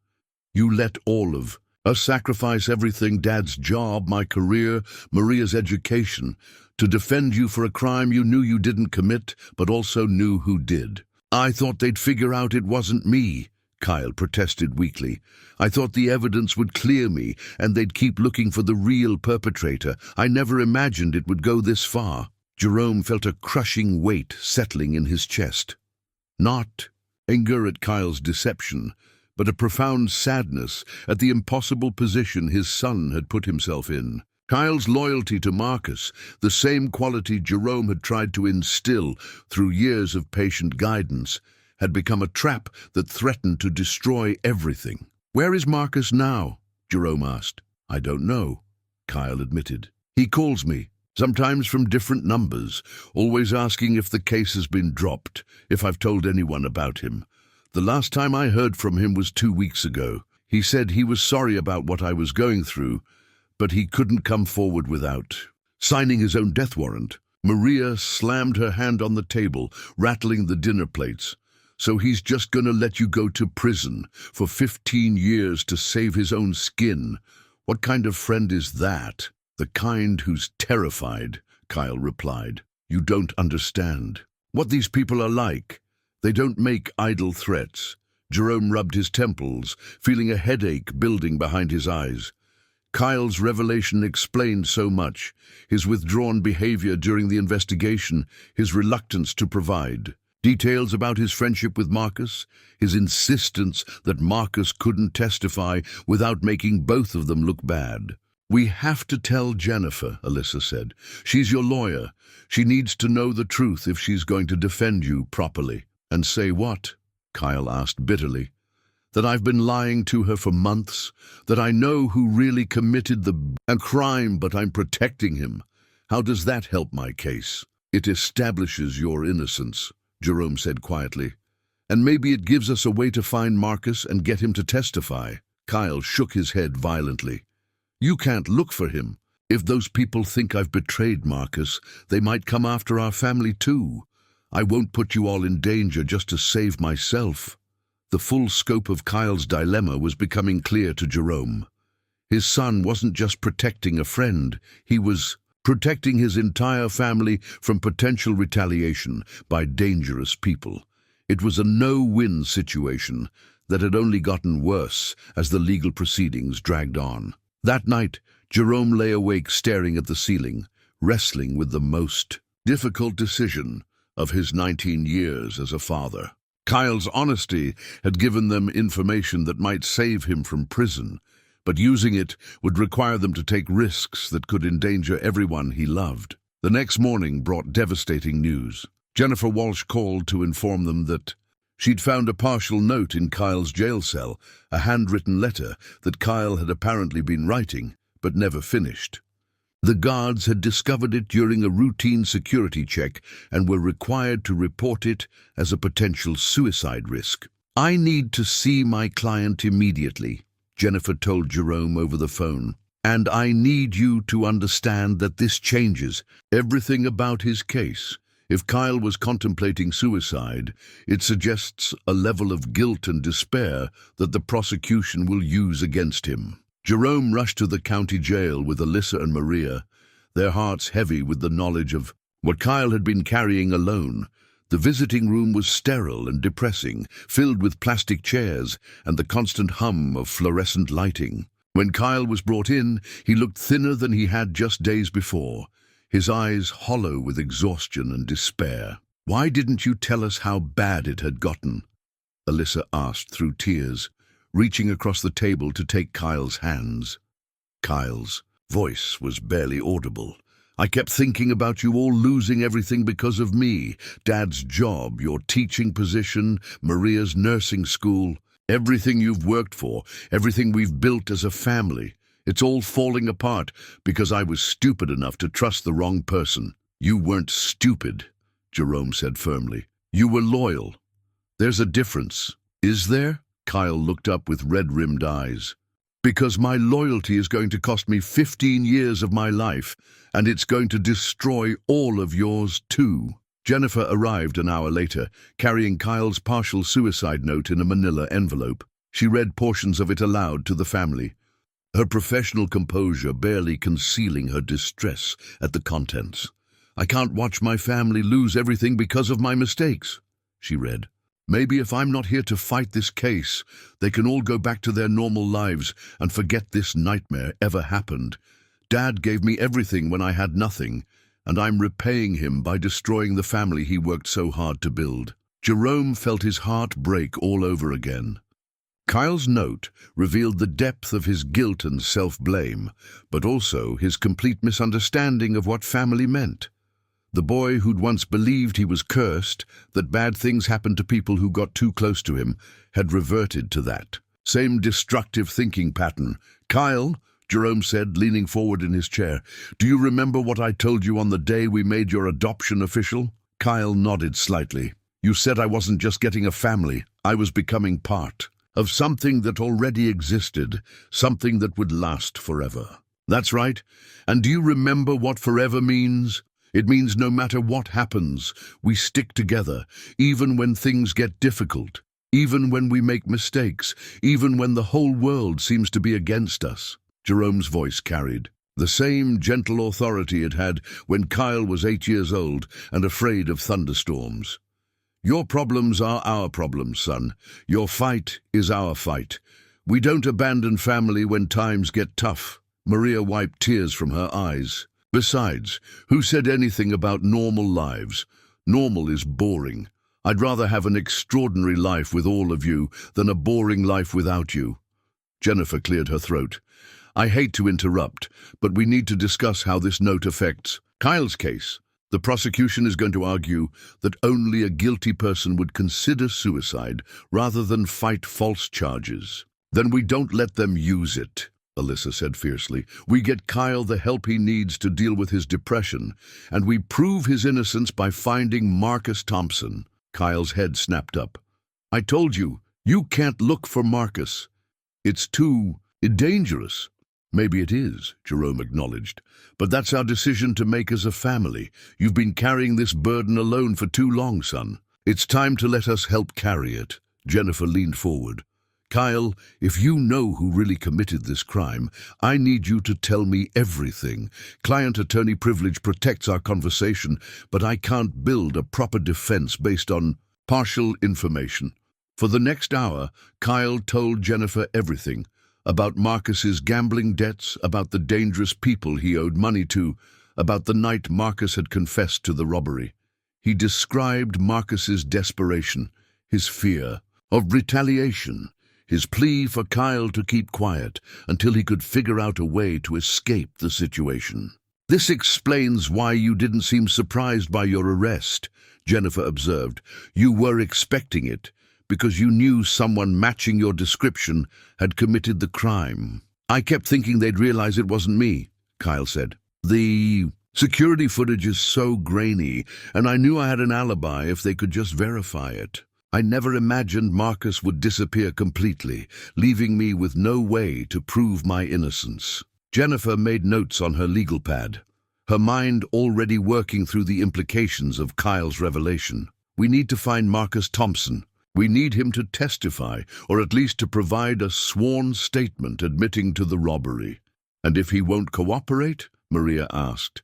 "You let all of us sacrifice everything, Dad's job, my career, Maria's education, to defend you for a crime you knew you didn't commit, but also knew who did." "I thought they'd figure out it wasn't me," Kyle protested weakly. "I thought the evidence would clear me and they'd keep looking for the real perpetrator. I never imagined it would go this far." Jerome felt a crushing weight settling in his chest. Not anger at Kyle's deception, but a profound sadness at the impossible position his son had put himself in. Kyle's loyalty to Marcus, the same quality Jerome had tried to instill through years of patient guidance, had become a trap that threatened to destroy everything. "Where is Marcus now?" Jerome asked. "I don't know," Kyle admitted. "He calls me, sometimes from different numbers, always asking if the case has been dropped, if I've told anyone about him. The last time I heard from him was 2 weeks ago. He said he was sorry about what I was going through, but he couldn't come forward without signing his own death warrant." Maria slammed her hand on the table, rattling the dinner plates. "So he's just gonna let you go to prison for 15 years to save his own skin? What kind of friend is that?" "The kind who's terrified," Kyle replied. "You don't understand what these people are like. They don't make idle threats." Jerome rubbed his temples, feeling a headache building behind his eyes. Kyle's revelation explained so much: his withdrawn behavior during the investigation, his reluctance to provide details about his friendship with Marcus, his insistence that Marcus couldn't testify without making both of them look bad. "We have to tell Jennifer," Alyssa said. "She's your lawyer. She needs to know the truth if she's going to defend you properly." "And say what?" Kyle asked bitterly. "That I've been lying to her for months, that I know who really committed the crime, but I'm protecting him. How does that help my case?" "It establishes your innocence," Jerome said quietly. "And maybe it gives us a way to find Marcus and get him to testify." Kyle shook his head violently. "You can't look for him. If those people think I've betrayed Marcus, they might come after our family too. I won't put you all in danger just to save myself." The full scope of Kyle's dilemma was becoming clear to Jerome. His son wasn't just protecting a friend, he was protecting his entire family from potential retaliation by dangerous people. It was a no-win situation that had only gotten worse as the legal proceedings dragged on. That night, Jerome lay awake staring at the ceiling, wrestling with the most difficult decision of his 19 years as a father. Kyle's honesty had given them information that might save him from prison, but using it would require them to take risks that could endanger everyone he loved. The next morning brought devastating news. Jennifer Walsh called to inform them that she'd found a partial note in Kyle's jail cell, a handwritten letter that Kyle had apparently been writing, but never finished. The guards had discovered it during a routine security check and were required to report it as a potential suicide risk. "I need to see my client immediately," Jennifer told Jerome over the phone. "And I need you to understand that this changes everything about his case. If Kyle was contemplating suicide, it suggests a level of guilt and despair that the prosecution will use against him." Jerome rushed to the county jail with Alyssa and Maria, their hearts heavy with the knowledge of what Kyle had been carrying alone. The visiting room was sterile and depressing, filled with plastic chairs and the constant hum of fluorescent lighting. When Kyle was brought in, he looked thinner than he had just days before, his eyes hollow with exhaustion and despair. "Why didn't you tell us how bad it had gotten?" Alyssa asked through tears, reaching across the table to take Kyle's hands. Kyle's voice was barely audible. "I kept thinking about you all losing everything because of me. Dad's job, your teaching position, Maria's nursing school. Everything you've worked for, everything we've built as a family, it's all falling apart because I was stupid enough to trust the wrong person. You weren't stupid, Jerome said firmly. You were loyal. There's a difference. Is there? Kyle looked up with red-rimmed eyes. Because my loyalty is going to cost me 15 years of my life, and it's going to destroy all of yours too. Jennifer arrived an hour later, carrying Kyle's partial suicide note in a manila envelope. She read portions of it aloud to the family, her professional composure barely concealing her distress at the contents. I can't watch my family lose everything because of my mistakes, she read. Maybe if I'm not here to fight this case, they can all go back to their normal lives and forget this nightmare ever happened. Dad gave me everything when I had nothing, and I'm repaying him by destroying the family he worked so hard to build. Jerome felt his heart break all over again. Kyle's note revealed the depth of his guilt and self-blame, but also his complete misunderstanding of what family meant. The boy who'd once believed he was cursed, that bad things happened to people who got too close to him, had reverted to that same destructive thinking pattern. Kyle, Jerome said, leaning forward in his chair, do you remember what I told you on the day we made your adoption official? Kyle nodded slightly. You said I wasn't just getting a family, I was becoming part of something that already existed, something that would last forever. That's right. And do you remember what forever means? It means no matter what happens, we stick together, even when things get difficult, even when we make mistakes, even when the whole world seems to be against us. Jerome's voice carried the same gentle authority it had when Kyle was 8 years old and afraid of thunderstorms. Your problems are our problems, son. Your fight is our fight. We don't abandon family when times get tough. Maria wiped tears from her eyes. Besides, who said anything about normal lives? Normal is boring. I'd rather have an extraordinary life with all of you than a boring life without you. Jennifer cleared her throat. I hate to interrupt, but we need to discuss how this note affects Kyle's case. The prosecution is going to argue that only a guilty person would consider suicide rather than fight false charges. Then we don't let them use it, Alyssa said fiercely. We get Kyle the help he needs to deal with his depression, and we prove his innocence by finding Marcus Thompson. Kyle's head snapped up. I told you, you can't look for Marcus. It's too dangerous. Maybe it is, Jerome acknowledged, but that's our decision to make as a family. You've been carrying this burden alone for too long, son. It's time to let us help carry it. Jennifer leaned forward. Kyle, if you know who really committed this crime, I need you to tell me everything. Client-attorney privilege protects our conversation, but I can't build a proper defense based on partial information. For the next hour, Kyle told Jennifer everything. About Marcus's gambling debts, about the dangerous people he owed money to, about the night Marcus had confessed to the robbery. He described Marcus's desperation, his fear of retaliation, his plea for Kyle to keep quiet until he could figure out a way to escape the situation. This explains why you didn't seem surprised by your arrest, Jennifer observed. You were expecting it, because you knew someone matching your description had committed the crime. I kept thinking they'd realize it wasn't me, Kyle said. The security footage is so grainy, and I knew I had an alibi if they could just verify it. I never imagined Marcus would disappear completely, leaving me with no way to prove my innocence. Jennifer made notes on her legal pad, her mind already working through the implications of Kyle's revelation. We need to find Marcus Thompson. We need him to testify, or at least to provide a sworn statement admitting to the robbery. And if he won't cooperate, Maria asked,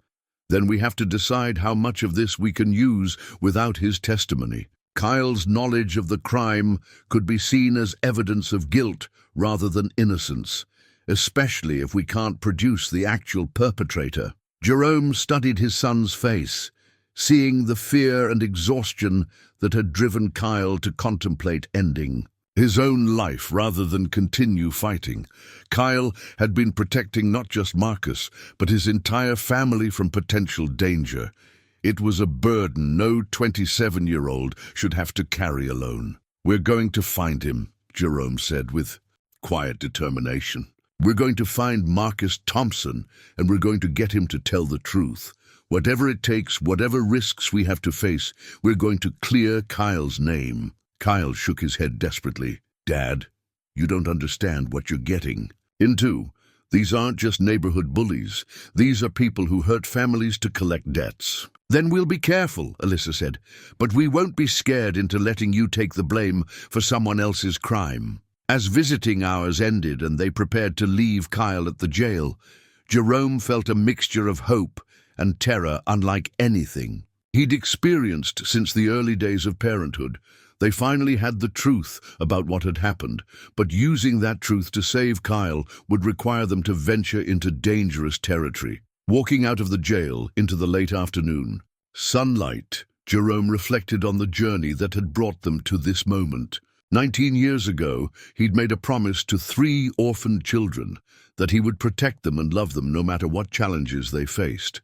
then we have to decide how much of this we can use without his testimony. Kyle's knowledge of the crime could be seen as evidence of guilt rather than innocence, especially if we can't produce the actual perpetrator. Jerome studied his son's face, seeing the fear and exhaustion that had driven Kyle to contemplate ending his own life rather than continue fighting. Kyle had been protecting not just Marcus, but his entire family from potential danger. It was a burden no 27-year-old should have to carry alone. We're going to find him, Jerome said with quiet determination. "We're going to find Marcus Thompson, and we're going to get him to tell the truth. Whatever it takes, whatever risks we have to face, we're going to clear Kyle's name." Kyle shook his head desperately. "Dad, you don't understand what you're getting into. These aren't just neighborhood bullies. These are people who hurt families to collect debts." "Then we'll be careful," Alyssa said. "But we won't be scared into letting you take the blame for someone else's crime." As visiting hours ended and they prepared to leave Kyle at the jail, Jerome felt a mixture of hope and terror unlike anything he'd experienced since the early days of parenthood. They finally had the truth about what had happened, but using that truth to save Kyle would require them to venture into dangerous territory. Walking out of the jail into the late afternoon sunlight, Jerome reflected on the journey that had brought them to this moment. 19 years ago, he'd made a promise to 3 orphaned children that he would protect them and love them no matter what challenges they faced.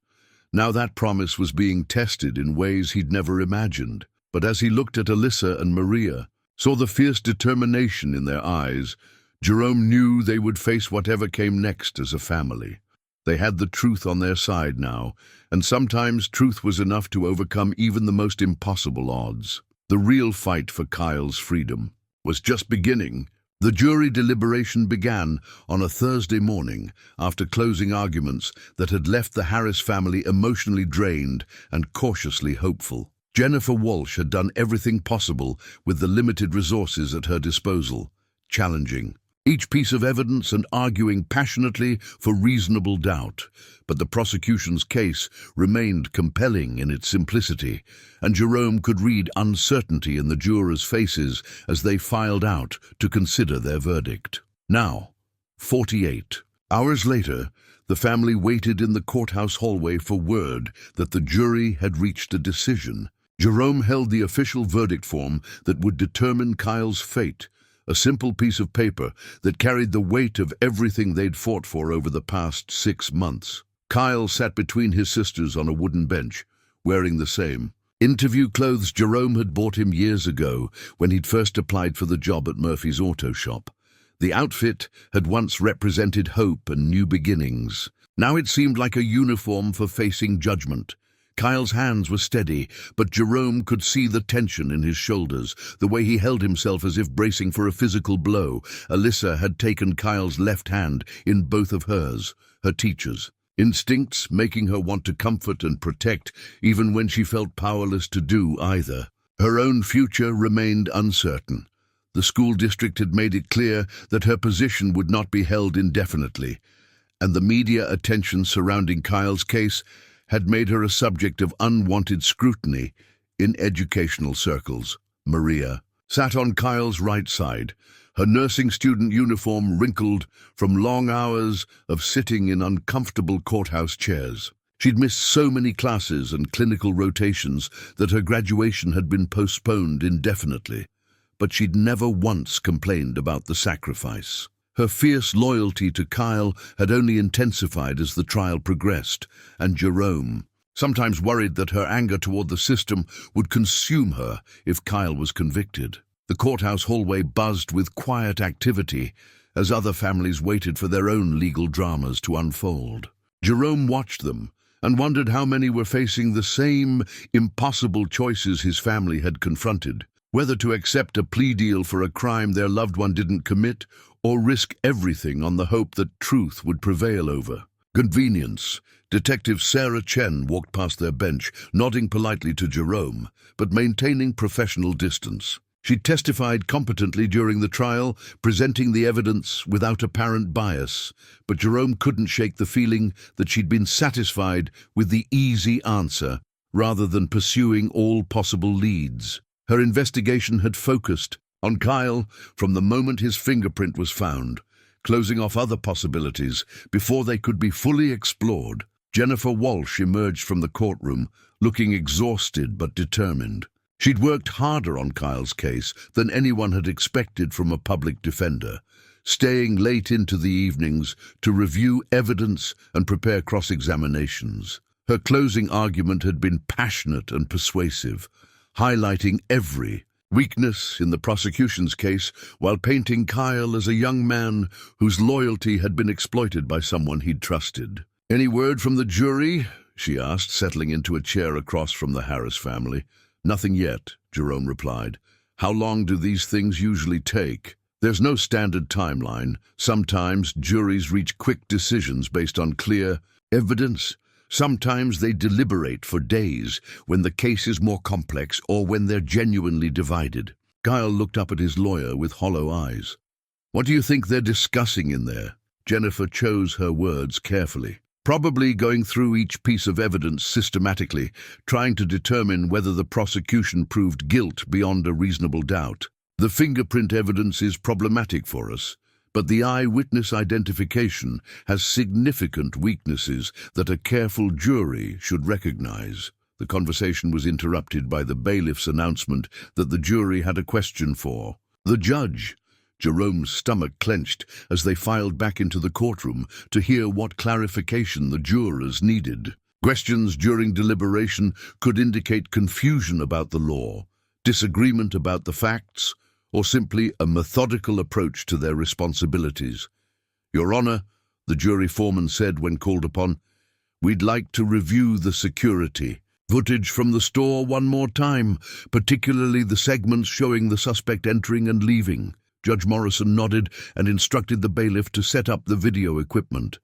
Now that promise was being tested in ways he'd never imagined. But as he looked at Alyssa and Maria, saw the fierce determination in their eyes, Jerome knew they would face whatever came next as a family. They had the truth on their side now, and sometimes truth was enough to overcome even the most impossible odds. The real fight for Kyle's freedom was just beginning. The jury deliberation began on a Thursday morning after closing arguments that had left the Harris family emotionally drained and cautiously hopeful. Jennifer Walsh had done everything possible with the limited resources at her disposal, challenging each piece of evidence and arguing passionately for reasonable doubt. But the prosecution's case remained compelling in its simplicity, and Jerome could read uncertainty in the jurors' faces as they filed out to consider their verdict. Now, 48 hours later, the family waited in the courthouse hallway for word that the jury had reached a decision. Jerome held the official verdict form that would determine Kyle's fate, a simple piece of paper that carried the weight of everything they'd fought for over the past 6 months. Kyle sat between his sisters on a wooden bench, wearing the same interview clothes Jerome had bought him years ago when he'd first applied for the job at Murphy's auto shop. The outfit had once represented hope and new beginnings. Now it seemed like a uniform for facing judgment. Kyle's hands were steady, but Jerome could see the tension in his shoulders, the way he held himself as if bracing for a physical blow. Alyssa had taken Kyle's left hand in both of hers, her teacher's, instincts making her want to comfort and protect, even when she felt powerless to do either. Her own future remained uncertain. The school district had made it clear that her position would not be held indefinitely, and the media attention surrounding Kyle's case had made her a subject of unwanted scrutiny in educational circles. Maria sat on Kyle's right side, her nursing student uniform wrinkled from long hours of sitting in uncomfortable courthouse chairs. She'd missed so many classes and clinical rotations that her graduation had been postponed indefinitely, but she'd never once complained about the sacrifice. Her fierce loyalty to Kyle had only intensified as the trial progressed, and Jerome sometimes worried that her anger toward the system would consume her if Kyle was convicted. The courthouse hallway buzzed with quiet activity as other families waited for their own legal dramas to unfold. Jerome watched them and wondered how many were facing the same impossible choices his family had confronted, whether to accept a plea deal for a crime their loved one didn't commit or risk everything on the hope that truth would prevail over convenience. Detective Sarah Chen walked past their bench, nodding politely to Jerome, but maintaining professional distance. She testified competently during the trial, presenting the evidence without apparent bias, but Jerome couldn't shake the feeling that she'd been satisfied with the easy answer rather than pursuing all possible leads. Her investigation had focused on Kyle from the moment his fingerprint was found, closing off other possibilities before they could be fully explored. Jennifer Walsh emerged from the courtroom, looking exhausted but determined. She'd worked harder on Kyle's case than anyone had expected from a public defender, staying late into the evenings to review evidence and prepare cross-examinations. Her closing argument had been passionate and persuasive, highlighting every weakness in the prosecution's case, while painting Kyle as a young man whose loyalty had been exploited by someone he'd trusted. "Any word from the jury?" she asked, settling into a chair across from the Harris family. "Nothing yet," Jerome replied. "How long do these things usually take?" "There's no standard timeline. Sometimes juries reach quick decisions based on clear evidence. Sometimes they deliberate for days when the case is more complex or when they're genuinely divided." Kyle looked up at his lawyer with hollow eyes. "What do you think they're discussing in there?" Jennifer chose her words carefully. "Probably going through each piece of evidence systematically, trying to determine whether the prosecution proved guilt beyond a reasonable doubt. The fingerprint evidence is problematic for us, but the eyewitness identification has significant weaknesses that a careful jury should recognize." The conversation was interrupted by the bailiff's announcement that the jury had a question for the judge. Jerome's stomach clenched as they filed back into the courtroom to hear what clarification the jurors needed. Questions during deliberation could indicate confusion about the law, disagreement about the facts, or simply a methodical approach to their responsibilities. "Your Honor," the jury foreman said when called upon, "we'd like to review the security footage from the store one more time, particularly the segments showing the suspect entering and leaving." Judge Morrison nodded and instructed the bailiff to set up the video equipment.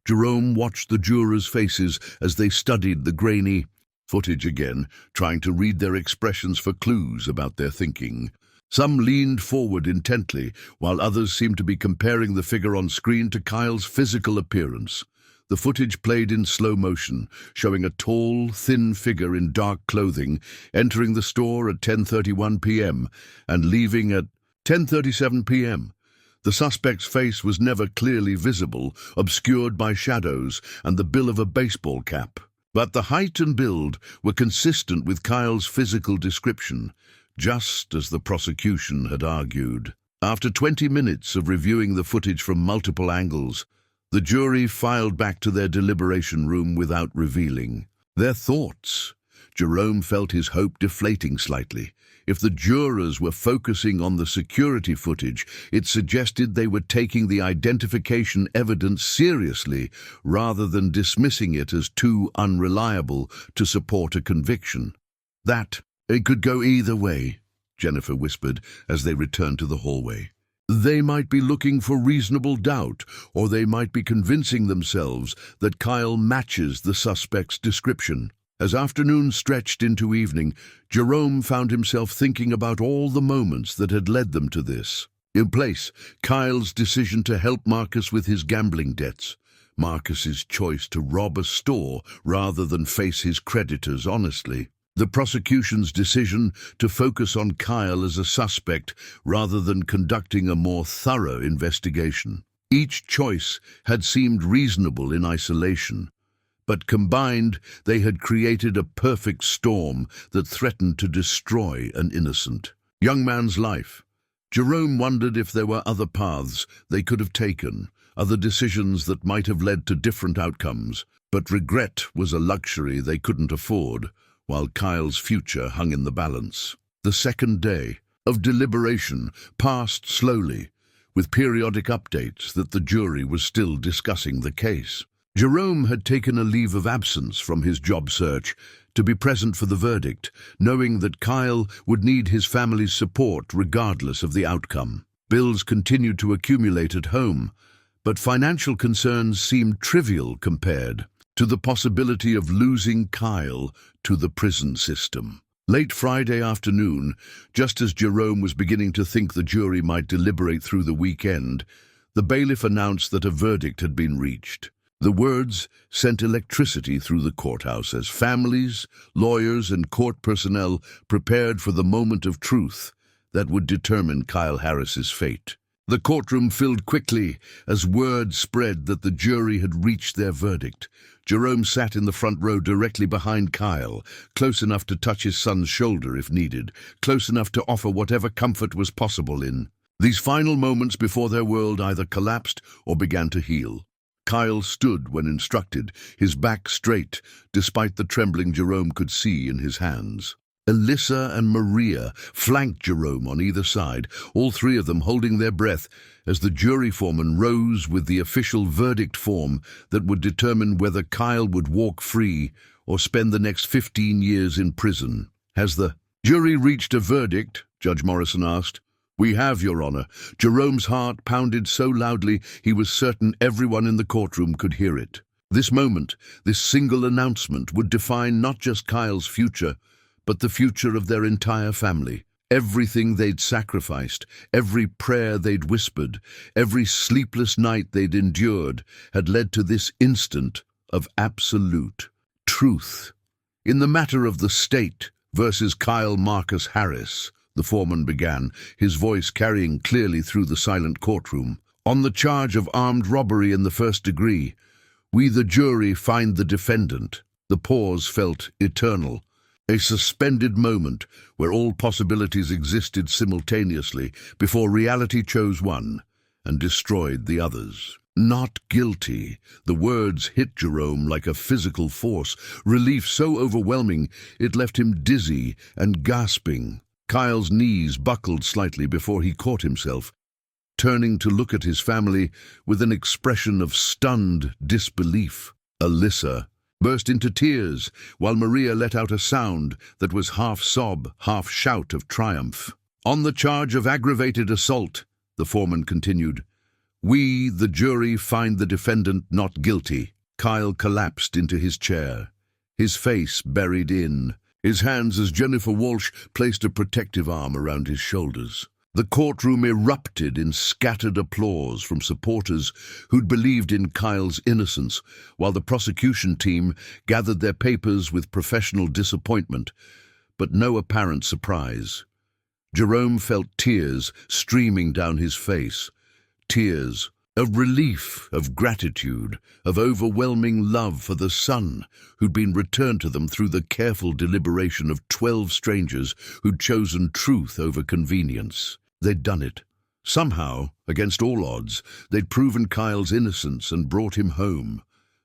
Jerome watched the jurors' faces as they studied the grainy footage again, trying to read their expressions for clues about their thinking. Some leaned forward intently, while others seemed to be comparing the figure on screen to Kyle's physical appearance. The footage played in slow motion, showing a tall, thin figure in dark clothing entering the store at 10:31 p.m. and leaving at 10:37 p.m. The suspect's face was never clearly visible, obscured by shadows and the bill of a baseball cap. But the height and build were consistent with Kyle's physical description, just as the prosecution had argued. After 20 minutes of reviewing the footage from multiple angles, the jury filed back to their deliberation room without revealing their thoughts. Jerome felt his hope deflating slightly. If the jurors were focusing on the security footage, it suggested they were taking the identification evidence seriously rather than dismissing it as too unreliable to support a conviction. "It could go either way," Jennifer whispered as they returned to the hallway. "They might be looking for reasonable doubt, or they might be convincing themselves that Kyle matches the suspect's description." As afternoon stretched into evening, Jerome found himself thinking about all the moments that had led them to this. In place, Kyle's decision to help Marcus with his gambling debts, Marcus's choice to rob a store rather than face his creditors honestly, the prosecution's decision to focus on Kyle as a suspect rather than conducting a more thorough investigation. Each choice had seemed reasonable in isolation, but combined they had created a perfect storm that threatened to destroy an innocent young man's life. Jerome wondered if there were other paths they could have taken, other decisions that might have led to different outcomes, but regret was a luxury they couldn't afford, while Kyle's future hung in the balance. The second day of deliberation passed slowly, with periodic updates that the jury was still discussing the case. Jerome had taken a leave of absence from his job search to be present for the verdict, knowing that Kyle would need his family's support regardless of the outcome. Bills continued to accumulate at home, but financial concerns seemed trivial compared to the possibility of losing Kyle to the prison system. Late Friday afternoon, just as Jerome was beginning to think the jury might deliberate through the weekend, the bailiff announced that a verdict had been reached. The words sent electricity through the courthouse as families, lawyers, and court personnel prepared for the moment of truth that would determine Kyle Harris's fate. The courtroom filled quickly as word spread that the jury had reached their verdict. Jerome sat in the front row directly behind Kyle, close enough to touch his son's shoulder if needed, close enough to offer whatever comfort was possible in these final moments before their world either collapsed or began to heal. Kyle stood when instructed, his back straight, despite the trembling Jerome could see in his hands. Alyssa and Maria flanked Jerome on either side, all three of them holding their breath as the jury foreman rose with the official verdict form that would determine whether Kyle would walk free or spend the next 15 years in prison. "Has the jury reached a verdict?" Judge Morrison asked. "We have, Your Honor." Jerome's heart pounded so loudly he was certain everyone in the courtroom could hear it. This moment, this single announcement, would define not just Kyle's future, but the future of their entire family. Everything they'd sacrificed, every prayer they'd whispered, every sleepless night they'd endured, had led to this instant of absolute truth. "In the matter of the state versus Kyle Marcus Harris," the foreman began, his voice carrying clearly through the silent courtroom, "on the charge of armed robbery in the first degree, we the jury find the defendant." The pause felt eternal. A suspended moment where all possibilities existed simultaneously before reality chose one and destroyed the others. "Not guilty." The words hit Jerome like a physical force, relief so overwhelming it left him dizzy and gasping. Kyle's knees buckled slightly before he caught himself, turning to look at his family with an expression of stunned disbelief. Alyssa burst into tears, while Maria let out a sound that was half sob, half shout of triumph. "On the charge of aggravated assault," the foreman continued, "we, the jury, find the defendant not guilty." Kyle collapsed into his chair, his face buried in, his hands as Jennifer Walsh placed a protective arm around his shoulders. The courtroom erupted in scattered applause from supporters who'd believed in Kyle's innocence, while the prosecution team gathered their papers with professional disappointment, but no apparent surprise. Jerome felt tears streaming down his face, tears of relief, of gratitude, of overwhelming love for the son who'd been returned to them through the careful deliberation of 12 strangers who'd chosen truth over convenience. They'd done it. Somehow, against all odds, they'd proven Kyle's innocence and brought him home.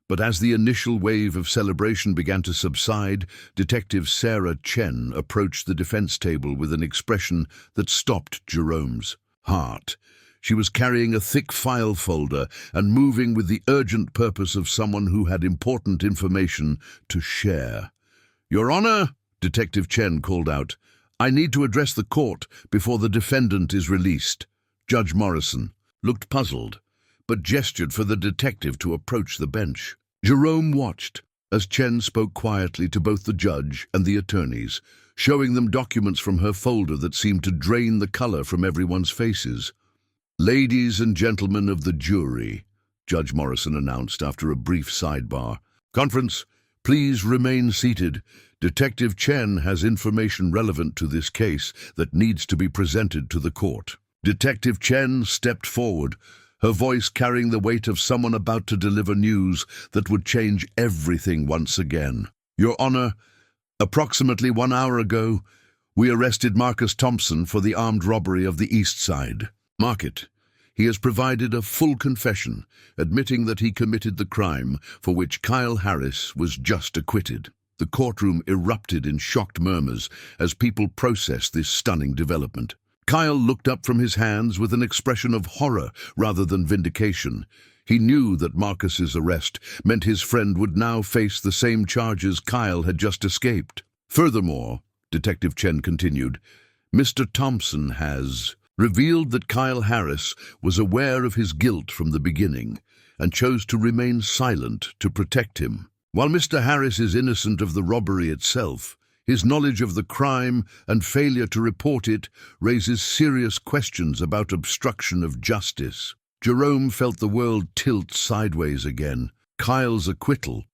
But as the initial wave of celebration began to subside, Detective Sarah Chen approached the defense table with an expression that stopped Jerome's heart. She was carrying a thick file folder and moving with the urgent purpose of someone who had important information to share. "Your Honor," Detective Chen called out, "I need to address the court before the defendant is released." Judge Morrison looked puzzled, but gestured for the detective to approach the bench. Jerome watched as Chen spoke quietly to both the judge and the attorneys, showing them documents from her folder that seemed to drain the color from everyone's faces. "Ladies and gentlemen of the jury," Judge Morrison announced after a brief sidebar. "Conference, please remain seated. Detective Chen has information relevant to this case that needs to be presented to the court." Detective Chen stepped forward, her voice carrying the weight of someone about to deliver news that would change everything once again. "Your Honor, approximately 1 hour ago, we arrested Marcus Thompson for the armed robbery of the East Side Market. He has provided a full confession, admitting that he committed the crime for which Kyle Harris was just acquitted." The courtroom erupted in shocked murmurs as people processed this stunning development. Kyle looked up from his hands with an expression of horror rather than vindication. He knew that Marcus's arrest meant his friend would now face the same charges Kyle had just escaped. "Furthermore," Detective Chen continued, "Mr. Thompson has revealed that Kyle Harris was aware of his guilt from the beginning and chose to remain silent to protect him. While Mr. Harris is innocent of the robbery itself, his knowledge of the crime and failure to report it raises serious questions about obstruction of justice." Jerome felt the world tilt sideways again. Kyle's acquittal,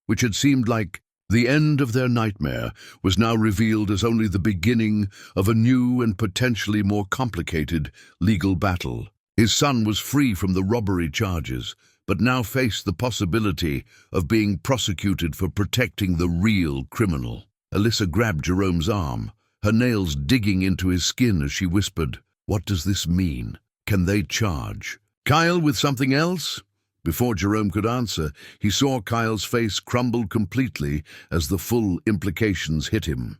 which had seemed like the end of their nightmare, was now revealed as only the beginning of a new and potentially more complicated legal battle. His son was free from the robbery charges, but now faced the possibility of being prosecuted for protecting the real criminal. Alyssa grabbed Jerome's arm, her nails digging into his skin as she whispered, "What does this mean? Can they charge Kyle with something else?" Before Jerome could answer, he saw Kyle's face crumble completely as the full implications hit him.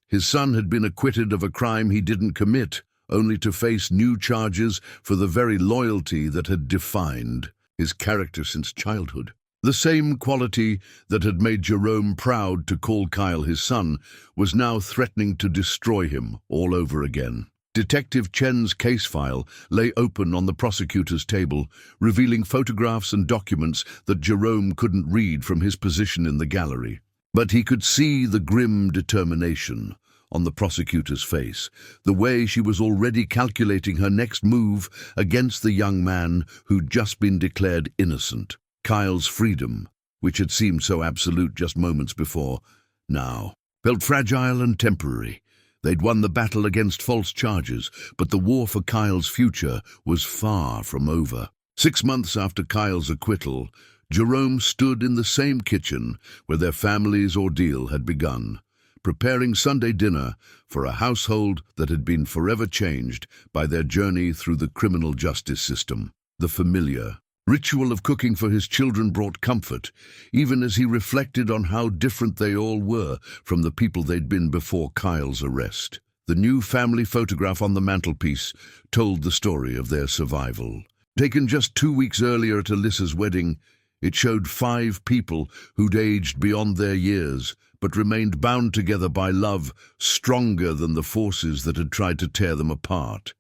His son had been acquitted of a crime he didn't commit, only to face new charges for the very loyalty that had defined his character since childhood. The same quality that had made Jerome proud to call Kyle his son was now threatening to destroy him all over again. Detective Chen's case file lay open on the prosecutor's table, revealing photographs and documents that Jerome couldn't read from his position in the gallery. But he could see the grim determination on the prosecutor's face, the way she was already calculating her next move against the young man who'd just been declared innocent. Kyle's freedom, which had seemed so absolute just moments before, now felt fragile and temporary. They'd won the battle against false charges, but the war for Kyle's future was far from over. 6 months after Kyle's acquittal, Jerome stood in the same kitchen where their family's ordeal had begun, preparing Sunday dinner for a household that had been forever changed by their journey through the criminal justice system. The familiar ritual of cooking for his children brought comfort, even as he reflected on how different they all were from the people they'd been before Kyle's arrest. The new family photograph on the mantelpiece told the story of their survival. Taken just 2 weeks earlier at Alyssa's wedding, it showed 5 people who'd aged beyond their years, but remained bound together by love stronger than the forces that had tried to tear them apart.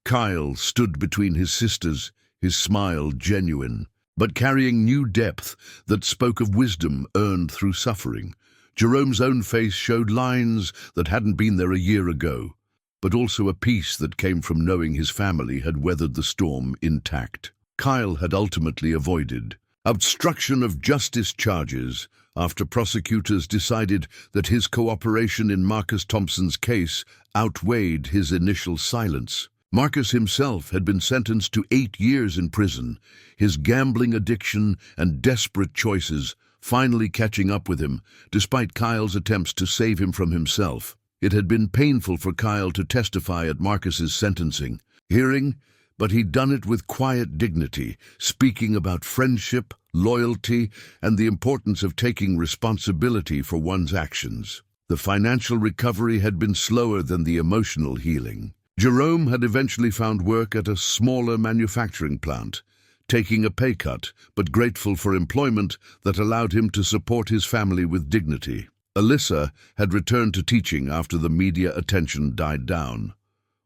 Kyle stood between his sisters, his smile genuine, but carrying new depth that spoke of wisdom earned through suffering. Jerome's own face showed lines that hadn't been there a year ago, but also a peace that came from knowing his family had weathered the storm intact. Kyle had ultimately avoided obstruction of justice charges after prosecutors decided that his cooperation in Marcus Thompson's case outweighed his initial silence. Marcus himself had been sentenced to 8 years in prison, his gambling addiction and desperate choices finally catching up with him, despite Kyle's attempts to save him from himself. It had been painful for Kyle to testify at Marcus's sentencing hearing, but he'd done it with quiet dignity, speaking about friendship, loyalty, and the importance of taking responsibility for one's actions. The financial recovery had been slower than the emotional healing. Jerome had eventually found work at a smaller manufacturing plant, taking a pay cut, but grateful for employment that allowed him to support his family with dignity. Alyssa had returned to teaching after the media attention died down,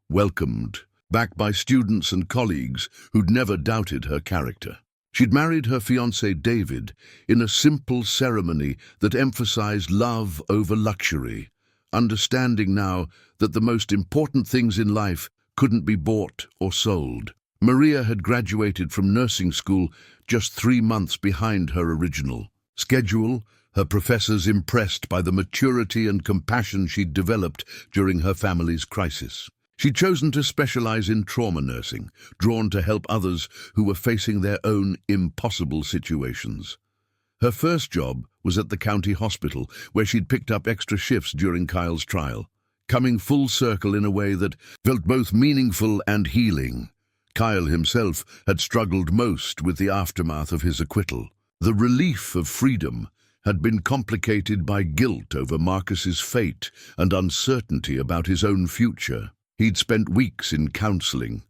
welcomed back by students and colleagues who'd never doubted her character. She'd married her fiancé David in a simple ceremony that emphasized love over luxury, understanding now that the most important things in life couldn't be bought or sold. Maria had graduated from nursing school just 3 months behind her original schedule, her professors impressed by the maturity and compassion she'd developed during her family's crisis. She'd chosen to specialize in trauma nursing, drawn to help others who were facing their own impossible situations. Her first job was at the county hospital, where she'd picked up extra shifts during Kyle's trial, coming full circle in a way that felt both meaningful and healing. Kyle himself had struggled most with the aftermath of his acquittal. The relief of freedom had been complicated by guilt over Marcus's fate and uncertainty about his own future. He'd spent weeks in counseling,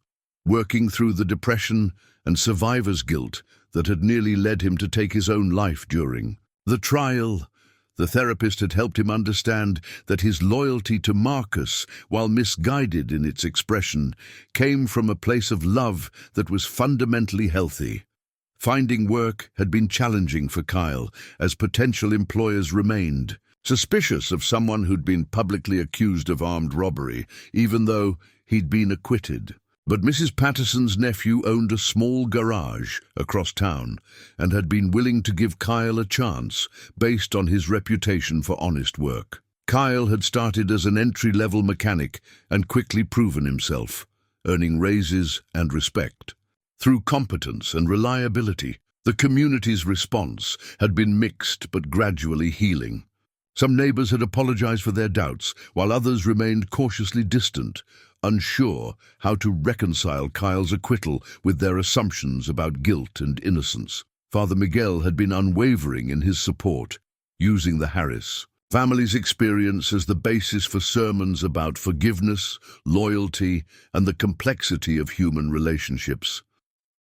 working through the depression and survivor's guilt that had nearly led him to take his own life during the trial. The therapist had helped him understand that his loyalty to Marcus, while misguided in its expression, came from a place of love that was fundamentally healthy. Finding work had been challenging for Kyle, as potential employers remained suspicious of someone who'd been publicly accused of armed robbery, even though he'd been acquitted. But Mrs. Patterson's nephew owned a small garage across town and had been willing to give Kyle a chance based on his reputation for honest work. Kyle had started as an entry-level mechanic and quickly proven himself, earning raises and respect. Through competence and reliability, the community's response had been mixed but gradually healing. Some neighbors had apologized for their doubts, while others remained cautiously distant, unsure how to reconcile Kyle's acquittal with their assumptions about guilt and innocence. Father Miguel had been unwavering in his support, using the Harris Families' experience as the basis for sermons about forgiveness, loyalty, and the complexity of human relationships.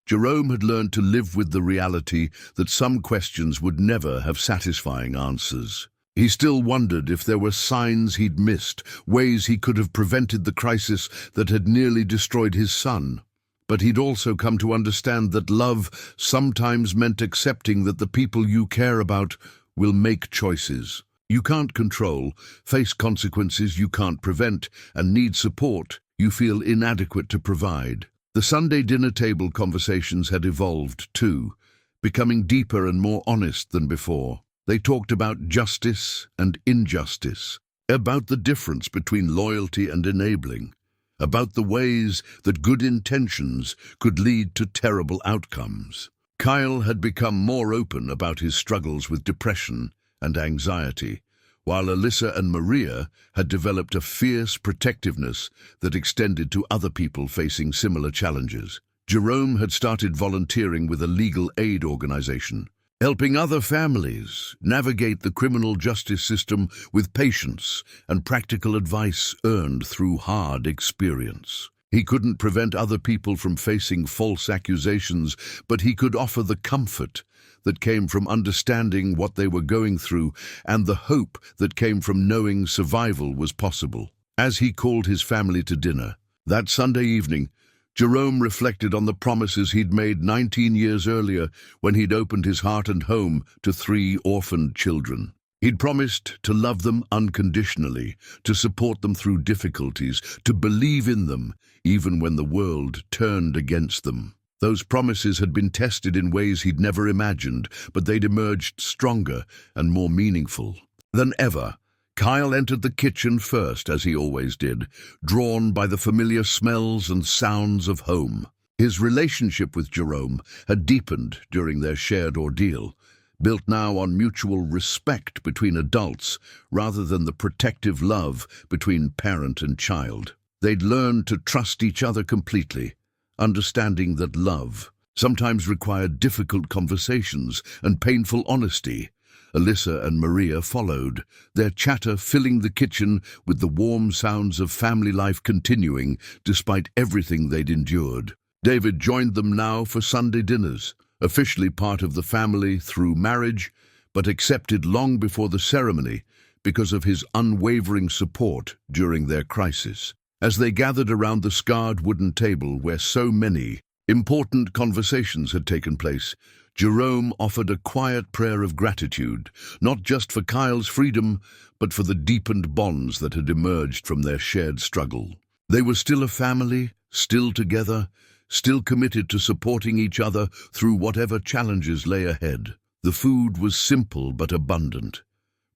Jerome had learned to live with the reality that some questions would never have satisfying answers. He still wondered if there were signs he'd missed, ways he could have prevented the crisis that had nearly destroyed his son. But he'd also come to understand that love sometimes meant accepting that the people you care about will make choices you can't control, face consequences you can't prevent, and need support you feel inadequate to provide. The Sunday dinner table conversations had evolved too, becoming deeper and more honest than before. They talked about justice and injustice, about the difference between loyalty and enabling, about the ways that good intentions could lead to terrible outcomes. Kyle had become more open about his struggles with depression and anxiety, while Alyssa and Maria had developed a fierce protectiveness that extended to other people facing similar challenges. Jerome had started volunteering with a legal aid organization, helping other families navigate the criminal justice system with patience and practical advice earned through hard experience. He couldn't prevent other people from facing false accusations, but he could offer the comfort that came from understanding what they were going through and the hope that came from knowing survival was possible. As he called his family to dinner that Sunday evening, Jerome reflected on the promises he'd made 19 years earlier when he'd opened his heart and home to 3 orphaned children. He'd promised to love them unconditionally, to support them through difficulties, to believe in them even when the world turned against them. Those promises had been tested in ways he'd never imagined, but they'd emerged stronger and more meaningful than ever. Kyle entered the kitchen first, as he always did, drawn by the familiar smells and sounds of home. His relationship with Jerome had deepened during their shared ordeal, built now on mutual respect between adults rather than the protective love between parent and child. They'd learned to trust each other completely, understanding that love sometimes required difficult conversations and painful honesty. Alyssa and Maria followed, their chatter filling the kitchen with the warm sounds of family life continuing despite everything they'd endured. David joined them now for Sunday dinners, officially part of the family through marriage, but accepted long before the ceremony because of his unwavering support during their crisis. As they gathered around the scarred wooden table where so many important conversations had taken place, Jerome offered a quiet prayer of gratitude, not just for Kyle's freedom, but for the deepened bonds that had emerged from their shared struggle. They were still a family, still together, still committed to supporting each other through whatever challenges lay ahead. The food was simple but abundant,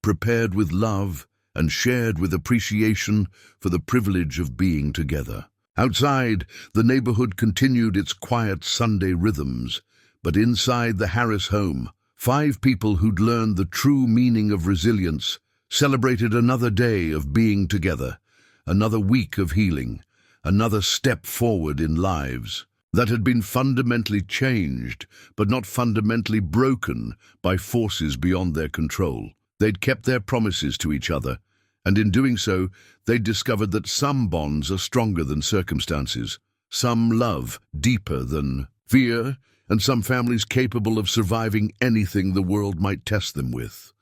prepared with love and shared with appreciation for the privilege of being together. Outside, the neighborhood continued its quiet Sunday rhythms, but inside the Harris home, 5 people who'd learned the true meaning of resilience celebrated another day of being together, another week of healing, another step forward in lives that had been fundamentally changed, but not fundamentally broken by forces beyond their control. They'd kept their promises to each other, and in doing so, they'd discovered that some bonds are stronger than circumstances, some love deeper than fear, and some families capable of surviving anything the world might test them with.